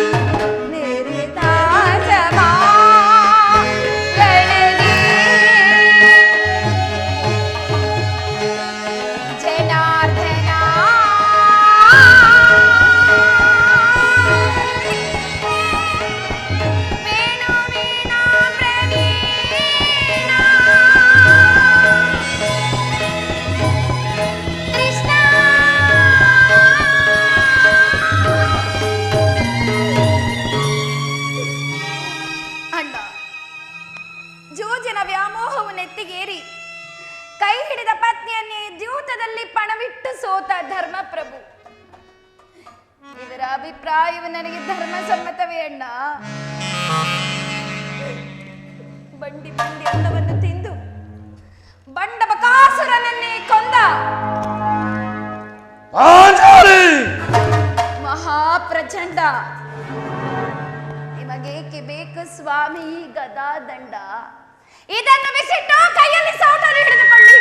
ಜನಾರ್ದನ ವೇಣು ವೀಣಾ ಪ್ರವೀಣ ಕೃಷ್ಣ ಅಣ್ಣ ಜೋಜನ ವ್ಯಾಮೋಹವು ನೆತ್ತಿಗೇರಿ ಕೈ ಹಿಡಿದ ಪತ್ನಿಯನ್ನೇ ದ್ಯೂತದಲ್ಲಿ ಪಣವಿಟ್ಟು ಸೋತ ಧರ್ಮಪ್ರಭು. ಇವರ ಅಭಿಪ್ರಾಯವು ನನಗೆ ಧರ್ಮ ಸಮ್ಮತವೇ ಅಣ್ಣ. ಬಂಡಿ ಬಂಡಿ ಅನ್ನವನ್ನು ತಿಂದು ಬಂಡ ಬಕಾಸುರನನ್ನೇ ಕೊಂದ ಮಹಾಪ್ರಚಂಡ ನಿಮಗೇಕೆ ಬೇಕು ಸ್ವಾಮಿ ಗದಾದಂಡ? ಇದನ್ನು ಬಿಸಿಟ್ಟು ಕೈಯಲ್ಲಿ ಸೌಟನ್ನು ಹಿಡಿದುಕೊಳ್ಳಿ.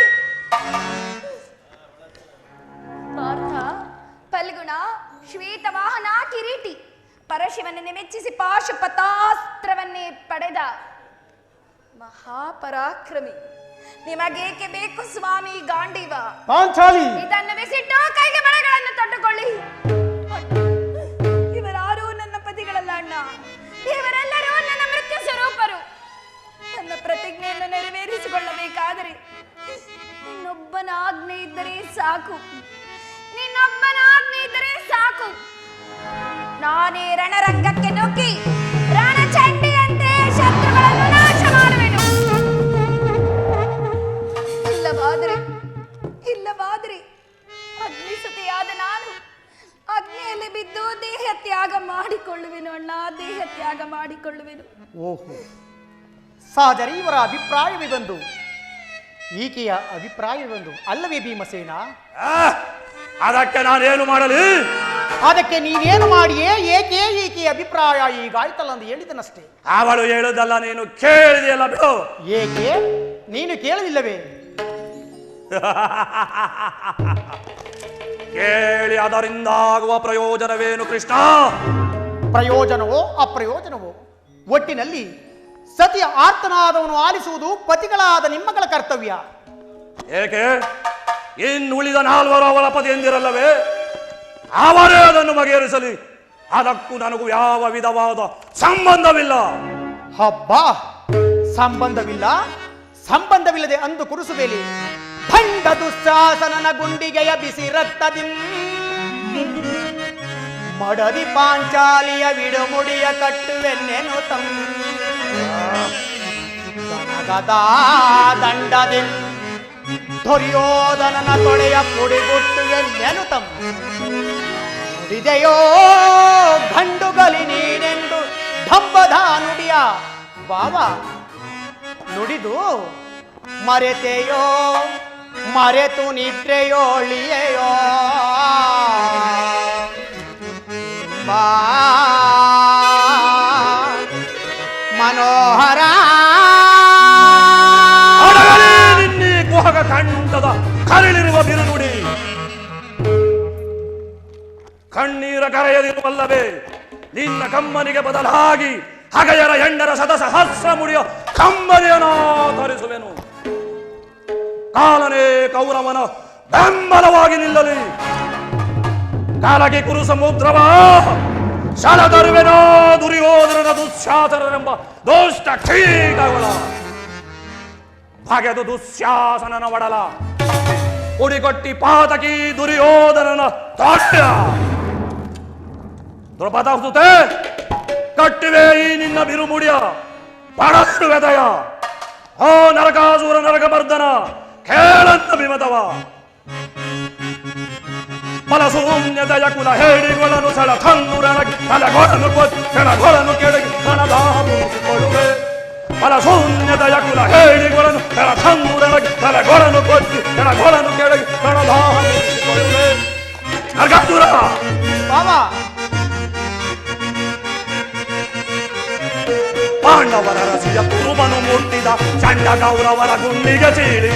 ಪಾರ್ಥ, ಫಲ್ಗುಣ, ಶ್ವೇತವಾಹನ, ಕಿರೀಟಿ ಪರಶಿವನನ್ನೇ ಮೆಚ್ಚಿಸಿ ಪಾಶುಪತಾಸ್ತ್ರವನ್ನೇ ಪಡೆದ ಮಹಾಪರಾಕ್ರಮಿ ನಿಮಗೇಕೆ ಬೇಕು ಸ್ವಾಮಿ ಗಾಂಡೀವ? ಪಾಂಚಾಲಿ ಇದನ್ನು ಬಿಸಿಟ್ಟು ಕೈಗೆ ಬಳೆಗಳನ್ನು ತೊಟ್ಟುಕೊಳ್ಳಿ. ಇವರಾರೂ ನನ್ನ ಪತಿಗಳಲ್ಲ ಅಣ್ಣ, ಇವರೆಲ್ಲರೂ ನನ್ನ ಮೃತ್ಯು ಸ್ವರೂಪರು. ನನ್ನ ಪ್ರತಿಜ್ಞೆಯನ್ನು ನೆರವೇರಿಸಿಕೊಳ್ಳಬೇಕಾದರೆ ನಿನ್ನೊಬ್ಬನ ಆಜ್ಞೆ ಇದ್ದರೆ ಸಾಕು, ನಿನ್ನೊಬ್ಬನ ಆಜ್ಞೆ ಇದ್ದರೆ ಸಾಕು. ನಾನೇ ರಣರಂಗಕ್ಕೆ ನುಗ್ಗಿ ರಣಚಂಡಿಯಂತೆ ಶತ್ರುಗಳನ್ನು ನಾಶ ಮಾಡುವೆನು. ಇಲ್ಲವಾದರೆ ಅಗ್ನಿಸುತೆಯಾದ ನಾನು ಅಗ್ನಿಯಲ್ಲಿ ಬಿದ್ದು ದೇಹ ತ್ಯಾಗ ಮಾಡಿಕೊಳ್ಳುವೆನು ಅಣ್ಣ, ದೇಹ ತ್ಯಾಗ ಮಾಡಿಕೊಳ್ಳುವೆನು. ಓಹೋ, ಸಹಜರಿ ಇವರ ಅಭಿಪ್ರಾಯವೇ ಬಂದು ಈಕೆಯ ಅಭಿಪ್ರಾಯವೇ ಬಂದು ಅಲ್ಲವೇ ಭೀಮಸೇನ? ಅದಕ್ಕೆ ನಾನೇನು ಮಾಡಲಿ? ಅದಕ್ಕೆ ನೀನೇನು ಮಾಡಿಯೇ? ಏಕೆ ಈಕೆಯ ಅಭಿಪ್ರಾಯ ಈಗಾಯ್ತಲ್ಲ ಅಂತ ಹೇಳಿದನಷ್ಟೇ. ಅವಳು ಹೇಳುದಲ್ಲ, ನೀನು ಕೇಳಿದೆಯಲ್ಲ ಬಿಡು. ಏಕೆ ನೀನು ಕೇಳಲಿಲ್ಲವೇ? ಕೇಳಿ ಅದರಿಂದಾಗುವ ಪ್ರಯೋಜನವೇನು ಕೃಷ್ಣ? ಪ್ರಯೋಜನವೋ ಅಪ್ರಯೋಜನವೋ, ಒಟ್ಟಿನಲ್ಲಿ ಸತಿಯ ಆರ್ತನಾದವನು ಆಲಿಸುವುದು ಪತಿಗಳಾದ ನಿಮ್ಮಗಳ ಕರ್ತವ್ಯ. ಏಕೆ ಇನ್ನುಳಿದ 4 ಅವಳ ಪತಿ ಎಂದಿರಲ್ಲವೇ? ಅವರೇ ಅದನ್ನು ಬಗೆಹರಿಸಲಿ. ಅದಕ್ಕೂ ನನಗೂ ಯಾವ ವಿಧವಾದ ಸಂಬಂಧವಿಲ್ಲ. ಹಬ್ಬ, ಸಂಬಂಧವಿಲ್ಲದೆ ಅಂದು ಕುರುಸುಬೇಲಿ ಭಂಡ ದುಶ್ಯಾಸನನ ಗುಂಡಿಗೆಯ ಬಿಸಿ ರಕ್ತದಿಂ ಮಡದಿ ಪಾಂಚಾಲಿಯ ವಿಡುಮುಡಿಯ ಕಟ್ಟುವೆನ್ನೆನು ತನ್ನಗದಾ ದಂಡದಿಂ ದುರ್ಯೋಧನನ ತೊಳೆಯ ಪುಡಿಗುಟ್ಟುವೆನ್ನೆನು ನುಡಿದೆಯೋ ಗಂಡುಗಲಿ ನೀನೆಂದು ಢಂಬದ ನುಡಿಯ ಬಾವ ನುಡಿದು ಮರೆತೆಯೋ ಮರೆತು ನಿದ್ರೆಯೋಳಿಯೋ ಬಾ ಮನೋಹರ ನಿನ್ನೆ ಕುಹಕ ಕಂಠದ ಕರಳಿರುವ ಬಿರುನುಡಿ ಕಣ್ಣೀರ ಕರೆಯದಿರುವಲ್ಲವೇ ನಿನ್ನ ಕಮ್ಮನಿಗೆ ಬದಲಾಗಿ ಹಗೆಯರ ಹೆಂಡರ ಸಹಸ್ರ ಮುಡಿಯ ಕಮ್ಮನಿಯನ ತರಿಸುವೆನು. ಕಾಲನೇ ಕೌರವನ ಬೆಂಬಲವಾಗಿ ನಿಲ್ಲಲಿ. ಕಾಲಕ್ಕೆ ಕುರು ಸಮುದ್ರವ ಶಲತರುವೆನೋ ದುರ್ಯೋಧನನ ದುಶ್ಯಾಸನರೆಂಬ ದುಷ್ಟ ಕೀಟಗಳ ಬಗೆದು ದುಶ್ಯಾಸನನ ಒಡಲ ಉಡಿಕೊಟ್ಟಿ ಪಾತಕಿ ದುರ್ಯೋಧನನ ತಾಟ್ಯ ದ್ರೌಪದ ಸುತೆ ಕಟ್ಟಿವೆ ಈ ನಿನ್ನ ಬಿರುಮುಡಿಯ ಪಡಷ್ಟು ವೆದಯ. ಓ ನರಕಾಸುರ ನರಕಮರ್ದನ ಕೇಳನ್ನ ವಿಮತವ ಫಲಶೂನ್ಯತೆಯ ಕುಲ ಹೇಳಿಗಳನ್ನು ಸಳ ಥಂದುರನಗಿ ತಲೆಗೊಳನು ಕೆಳಗೊಳನು ಕೆಳಗಿ ಕಣದಾಹುಕೊಳ್ಳುವೆ. ಫಲಶೂನ್ಯತೆಯ ಕುಲ ಹೇಳಿಗಳನ್ನು ಕೆಳ ಥಂದುರನಗಿ ತಲೆಗೊಳನು ಕೊಚ್ಚಿ ಕೆಳಗೊಳನು ಕೆಳಗಿ ಕಣದಾಹುಕೊಳ್ಳುವೆ. ನರಕಾಸುರ ಬಾಬಾ ಪಾಂಡವರ ರಸಿಯ ಕುರುಬನು ಮುಟ್ಟಿದ ಚಂಡ ಕೌರವರ ಗುಂಡಿಗೆ ಚೀಳಿ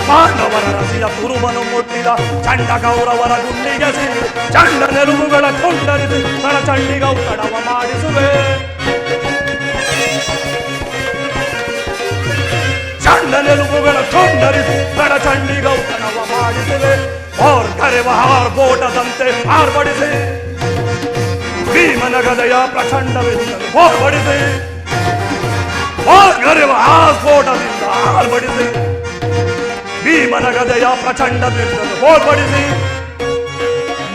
ಪಾಂಡವರ ರಸಿಯ ಕುರುಬನು ಮುಟ್ಟಿದ ಚಂಡ ಕೌರವರ ಗುಂಡಿಗೆ ಚೀಳಿ ಚಂಡ ನೆಲುವುಗಳ ಕೊಂಡರಿಸಿ ತಳ ಚಂಡಿಗೌತಣವ ಮಾಡಿಸುವೆ. ಚಂಡ ನೆಲುವುಗಳ ಕೊಂಡರಿಸಿ ತಳ ಚಂಡಿಗೌತಣವ ಮಾಡಿಸುವೆ. और ಕರೆವ ಆರ್ಭೋಟದಂತೆ ಆರ್ಭಡಿಸಿ ಭೀಮನ ಗದೆಯ ಪ್ರಚಂಡವೆಂದನು ಹೋರ್ಬಡಿಸಿ ಕರೆವ ಆರ್ಭೋಟದಿಂದ ಆರ್ಭಡಿಸಿ ಭೀಮನ ಗದೆಯ ಪ್ರಚಂಡವೆಂದನು ಹೋರ್ಬಡಿಸಿ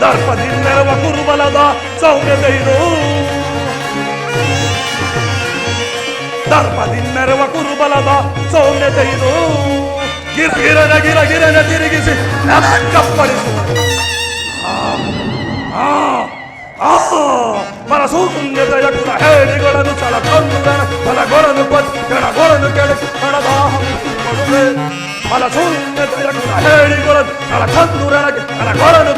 ದರ್ಪದಿಂದೆರವ ಕುರುಬಲದ ಸೌಮ್ಯತೆಯಿದು ದರ್ಪದಿಂದೆರವ ಕುರುಬಲದ ಸೌಮ್ಯತೆಯಿದು ಗಿರಗಿರನ ಗಿರಗಿರನ ತಿರುಗಿಸಿ ಕಪ್ಪಳಿಸು ಪರಸೂನ್ಯತೆಯ ಕುಲ ಹೇಳಿಗಳನ್ನು ಚಲ ತಂದುದನ ಫಲಗೊಳನು ಕೆಳಗೊಳನು ಕೆಳಗೆ ಕಣದಾಹುಕೊಳ್ಳುವೆ. ಫಲಶೂನ್ಯತೆಯ ಕುಲ ಹೇಳಿಗಳನ್ನು ಚಲ ತಂದುರನಗೆ ಕೆಳಗೊಳನು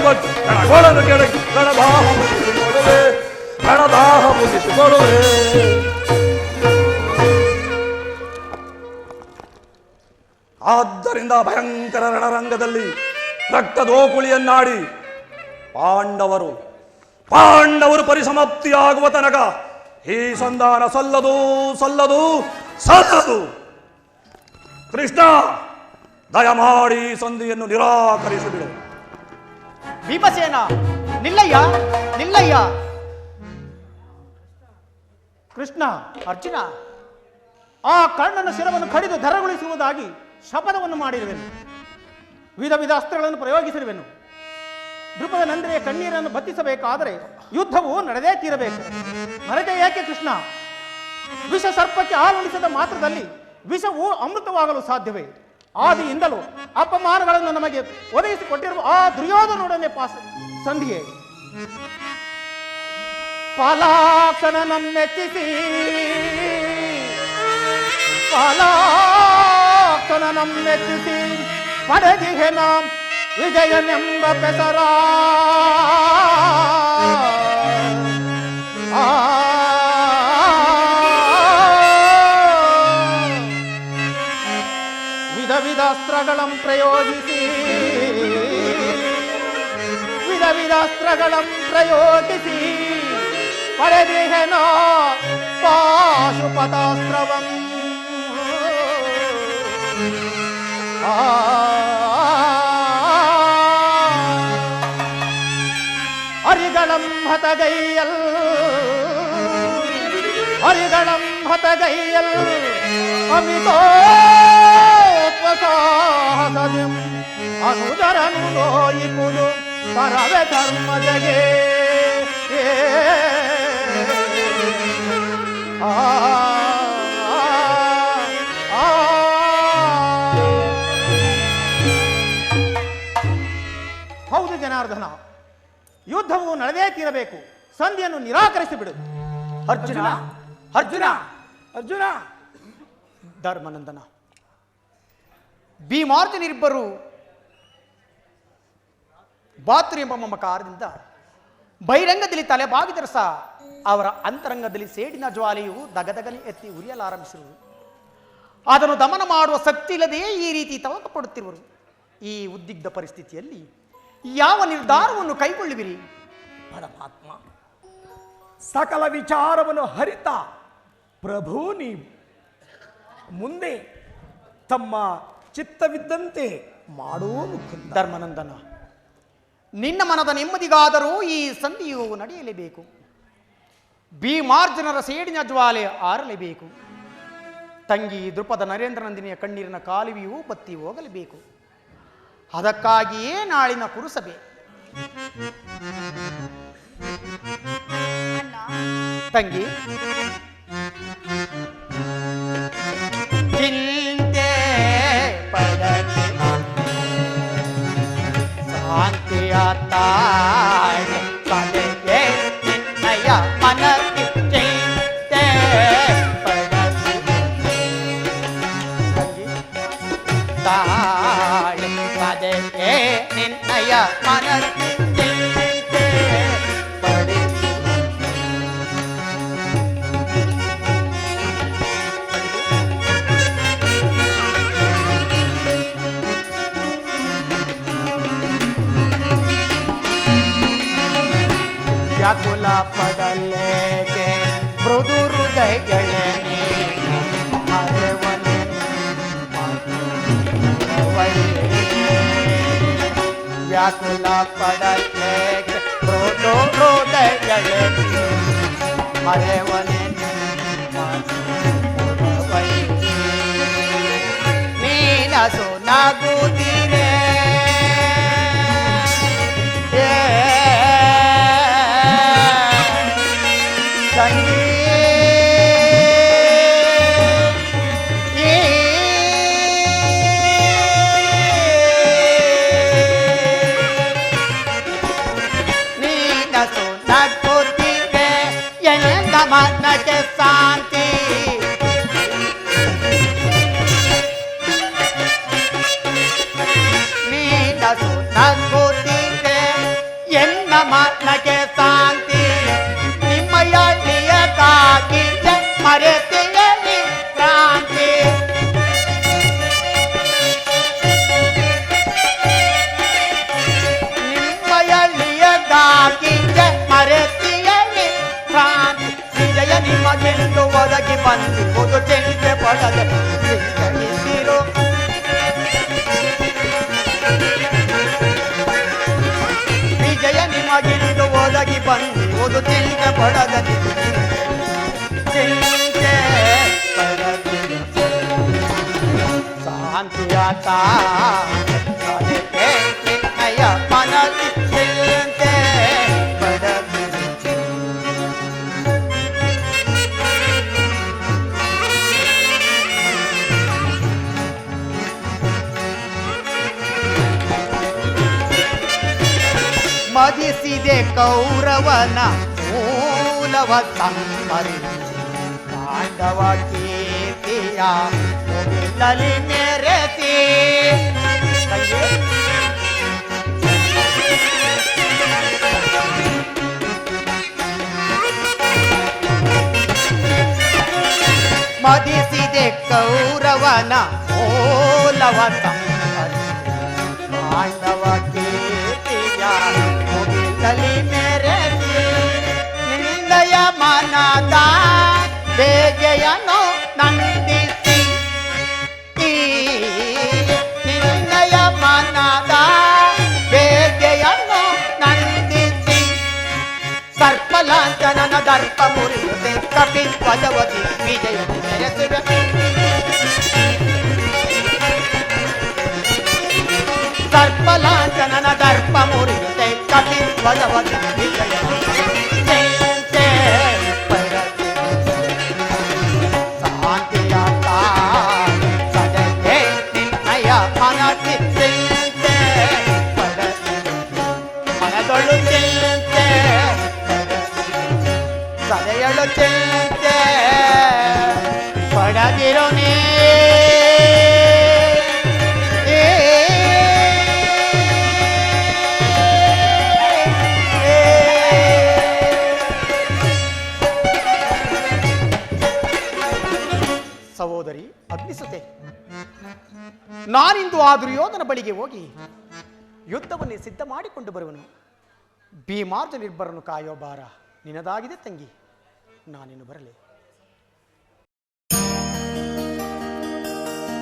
ಕೆಳಗೊಳನು ಕೆಳಗೆ ಕಣದಾಹುಕೊಳ್ಳುವೆ. ಕಣದಾಹ ಮುಗಿಸಿಕೊಳ್ಳುವೆ. ಆದ್ದರಿಂದ ಭಯಂಕರ ರಣರಂಗದಲ್ಲಿ ರಕ್ತದೋಕುಳಿಯನ್ನಾಡಿ ಪಾಂಡವರು ಪರಿಸಮಾಪ್ತಿಯಾಗುವ ತನಕ ಈ ಸಂಧಾನ ಸಲ್ಲದು ಸಲ್ಲದು ಸಲ್ಲದು. ಕೃಷ್ಣ ದಯಮಾಡಿ ಸಂಧಿಯನ್ನು ನಿರಾಕರಿಸಿಬಿಡು. ಭೀಮಸೇನ ನಿಲ್ಲಯ್ಯ ನಿಲ್ಲಯ್ಯ. ಕೃಷ್ಣ, ಅರ್ಜುನ ಆ ಕರ್ಣನ ಶಿರವನ್ನು ಕಡಿದು ಧರಗೊಳಿಸುವುದಾಗಿ ಶಪಥವನ್ನು ಮಾಡಿರುವೆನು. ವಿಧ ವಿಧ ಅಸ್ತ್ರಗಳನ್ನು ಪ್ರಯೋಗಿಸಿರುವೆನು. ದೃಪದ ನಂದರೆಯ ಕಣ್ಣೀರನ್ನು ಬತ್ತಿಸಬೇಕಾದರೆ ಯುದ್ಧವು ನಡೆದೇ ತೀರಬೇಕು. ಮರೆತೆ ಏಕೆ ಕೃಷ್ಣ? ವಿಷ ಸರ್ಪಕ್ಕೆ ಹಾಲುಣಿಸಿದ ಮಾತ್ರದಲ್ಲಿ ವಿಷವು ಅಮೃತವಾಗಲು ಸಾಧ್ಯವೇ? ಆದಿಯಿಂದಲೂ ಅಪಮಾನಗಳನ್ನು ನಮಗೆ ಒದಗಿಸಿಕೊಟ್ಟಿರುವ ಆ ದುರ್ಯೋಧನೊಡನೆ ಸಂಧಿಯೇ ಪಾಲಾಕ್ಷಣನನ್ನೆತ್ತಿಸಿ ಪಾಲಾಕ್ಷಣನನ್ನೆತ್ತಿಸಿ ಪಡೆದಿಹೆ ನಾಂ ವಿಜಯನೆಂಬ ಪೆಸರ. ವಿಧ ವಿಧ ಅಸ್ತ್ರಗಳಂ ಪ್ರಯೋಗಿಸಿ ವಿಧ ವಿಧ ಅಸ್ತ್ರಗಳಂ ಪ್ರಯೋಗಿಸಿ ಪಡೆದಿಹೆನೋ ಪಾಶುಪತಾಸ್ತ್ರವಂ. ಅರಿಗಳಂ ಹತಗೈಯಲ್ ಅರಿಗಳಂ ಹತಗೈಯಲ್ ಅಮಿತೋತ್ವಸಾಹಸದಿಂ ಅನುದರನು ನೋಯಿಪುದು ಪರವೆ ಧರ್ಮಜಗೆ. ಹೌದು ಜನಾರ್ದನ, ಯುದ್ಧವು ನಡೆದೇ ತೀರಬೇಕು. ಸಂಧಿಯನ್ನು ನಿರಾಕರಿಸಿ ಬಿಡು. ಅರ್ಜುನ ಅರ್ಜುನ ಅರ್ಜುನ ಧರ್ಮನಂದನ, ಭೀಮಾರ್ಜುನರಿಬ್ಬರು ಬಾತುರಿ ಎಂಬ ಮಮಕಾರದಿಂದ ಬಹಿರಂಗದಲ್ಲಿ ತಲೆಬಾಗಿದರೂ ಸಹ ಅವರ ಅಂತರಂಗದಲ್ಲಿ ಸೇಡಿನ ಜ್ವಾಲೆಯು ದಗದಗನೆ ಎತ್ತಿ ಉರಿಯಲಾರಂಭಿಸಿರುವುದು. ಅದನ್ನು ದಮನ ಮಾಡುವ ಶಕ್ತಿ ಇಲ್ಲದೆಯೇ ಈ ರೀತಿ ತವಕ ಪಡುತ್ತಿರುವರು. ಈ ಉದ್ವಿಗ್ನ ಪರಿಸ್ಥಿತಿಯಲ್ಲಿ ಯಾವ ನಿರ್ಧಾರವನ್ನು ಕೈಗೊಳ್ಳುವಿರಿ? ಪರಮಾತ್ಮ, ಸಕಲ ವಿಚಾರವನ್ನು ಹರಿತ ಪ್ರಭು ನೀವು ಮುಂದೆ ತಮ್ಮ ಚಿತ್ತವಿದ್ದಂತೆ ಮಾಡೋ ಮುಖಂದ. ಧರ್ಮನಂದನ, ನಿನ್ನ ಮನದ ನೆಮ್ಮದಿಗಾದರೂ ಈ ಸಂಧಿಯು ನಡೆಯಲೇಬೇಕು. ಭೀಮಾರ್ಜುನರ ಸೇಡಿನ ಜ್ವಾಲೆ ಆರಲೇಬೇಕು. ತಂಗಿ ದೃಪದ ನರೇಂದ್ರನಂದಿನಿಯ ಕಣ್ಣೀರಿನ ಕಾಲುವೆಯೂ ಬತ್ತಿ ಹೋಗಲೇಬೇಕು. ಅದಕ್ಕಾಗಿಯೇ ನಾಳಿನ ಕುರುಸಭೆ. ಅಣ್ಣ, ತಂಗಿ, ಚಿಂತೆ ಪಡದೆ ಶಾಂತಿಯ ತಾಳೆ ಸದೆಗೆ ನಿನ್ನಯ ಮನಕ್ಕೆ ಚಿಂತೆ ಪಡದೆ ತಾಳೆ ಸದೆಗೆ ನಿನ್ನಯ ಮನಕ್ಕೆ ಚಿಂತೆ ಪಡೆ. ವ್ಯಾಕುಲ ಪಡಲೇಗೆ ಮೃದು ಹೃದಯಗಳೇ ಮರೆವನೆ ವ್ಯಾಕುಲ ಪಡಲೇಗೆ ಮೃದು ಹೃದಯಗಳೇ ಮರೆವನೆ ನೀನಸು ನಗುತ್ತಿರೆ ನೀನಸು ನಗುತ್ತಿರೆ ಎನ್ನ ಮನಕ್ಕೆ ಶಾಂತಿ. ನೀನಸು ನಗುತ್ತಿರೆ ಎನ್ನ ಮನಕ್ಕೆ ಶಾಂತಿ. ನಿಮ್ಮಯ್ಯಲಿಯದಾಗಿದ್ದ ಮರೆತೆಯಲ್ಲಿ ಕ್ರಾಂತಿ. ನಿಮ್ಮಯ್ಯಲಿಯದಾಗಿದ್ದ ಮರೆತೆಯಲ್ಲಿ ಕ್ರಾಂತಿ. ವಿಜಯ ನಿಮಗೆಂದು ಒದಗಿ ಬಂದಿರುವುದು ಚಿಂತೆ ಪಡದೆ ಚಿಂತೆಯಿಸಿರು. ವಿಜಯ ನಿಮಗೆಂದು ಒದಗಿ ಬಂದಿರುವುದು ಚಿಂತೆ ಪಡದೆ ಚಿಂತೆ ಪಡದೆ ಶಾಂತಿಯ ತಾಳೆ ನಿನ್ನಯ ಮನದಿ ಚಿಂತೆ ಪಡದೆ. ಮದಿಸಿದೆ ಕೌರವನ ಮೂಲವ ಸಂಹರಿ ಪಾಂಡವ ಕೀರ್ತಿಯ ಮುಗಿಲಲಿ ಮೆರೆತಿ. ಮದಿಸಿದೆ ಕೌರವನ ಮೂಲವ ಸಂಹರಿ ಪಾಂಡವ ಕೀರ್ತಿಯ ಮುಗಿಲಲಿ ಮೆರೆತಿ. ನಿಂದಯ ಮನದ ಬೇಗೆಯನ್ನು ನಂದಿಸಿ ನಿಂದಯ ಮನದ ಬೇಗೆಯನ್ನು ನಂದಿಸಿ ಸರ್ಪಲಾಂಛನನ ದರ್ಪ ಮುರಿಯುತ್ತೆ ಕಪಿ ಪದವತಿ ವಿಜಯ ಮೆರೆಸಿವೆ. ಸರ್ಪಲಾಂಛನನ ದರ್ಪ ಮುರಿಯುತ್ತೆ ಕಪಿ ಪದವತಿ ವಿಜಯ ಚಿಂತೆ ಪಡದೆ ಶಾಂತಿಯ ತಾಳೆ ಸದೆಗೆ ನಿನ್ನಯ ಮನದಿ ಚಿಂತೆ ಪಡದೆ ಮನದೊಳು ಚಿಂತೆ ಸದೆಯಳು ಚಿಂತೆ ಪಡದಿರೋ ತಾನೇ ಸಹೋದರಿ ಅಗ್ನಿಸುತೆ, ನಾನಿಂದು ಆ ದುರ್ಯೋಧನ ಬಳಿಗೆ ಹೋಗಿ ಯುದ್ಧವನ್ನೇ ಸಿದ್ಧ ಮಾಡಿಕೊಂಡು ಬರುವನು. ಭೀಮಾರ್ಜುನಿಬ್ಬರನ್ನು ಕಾಯೋ ಭಾರ ನಿನದಾಗಿದೆ ತಂಗಿ, ನಾನಿನ್ನು ಬರಲಿ.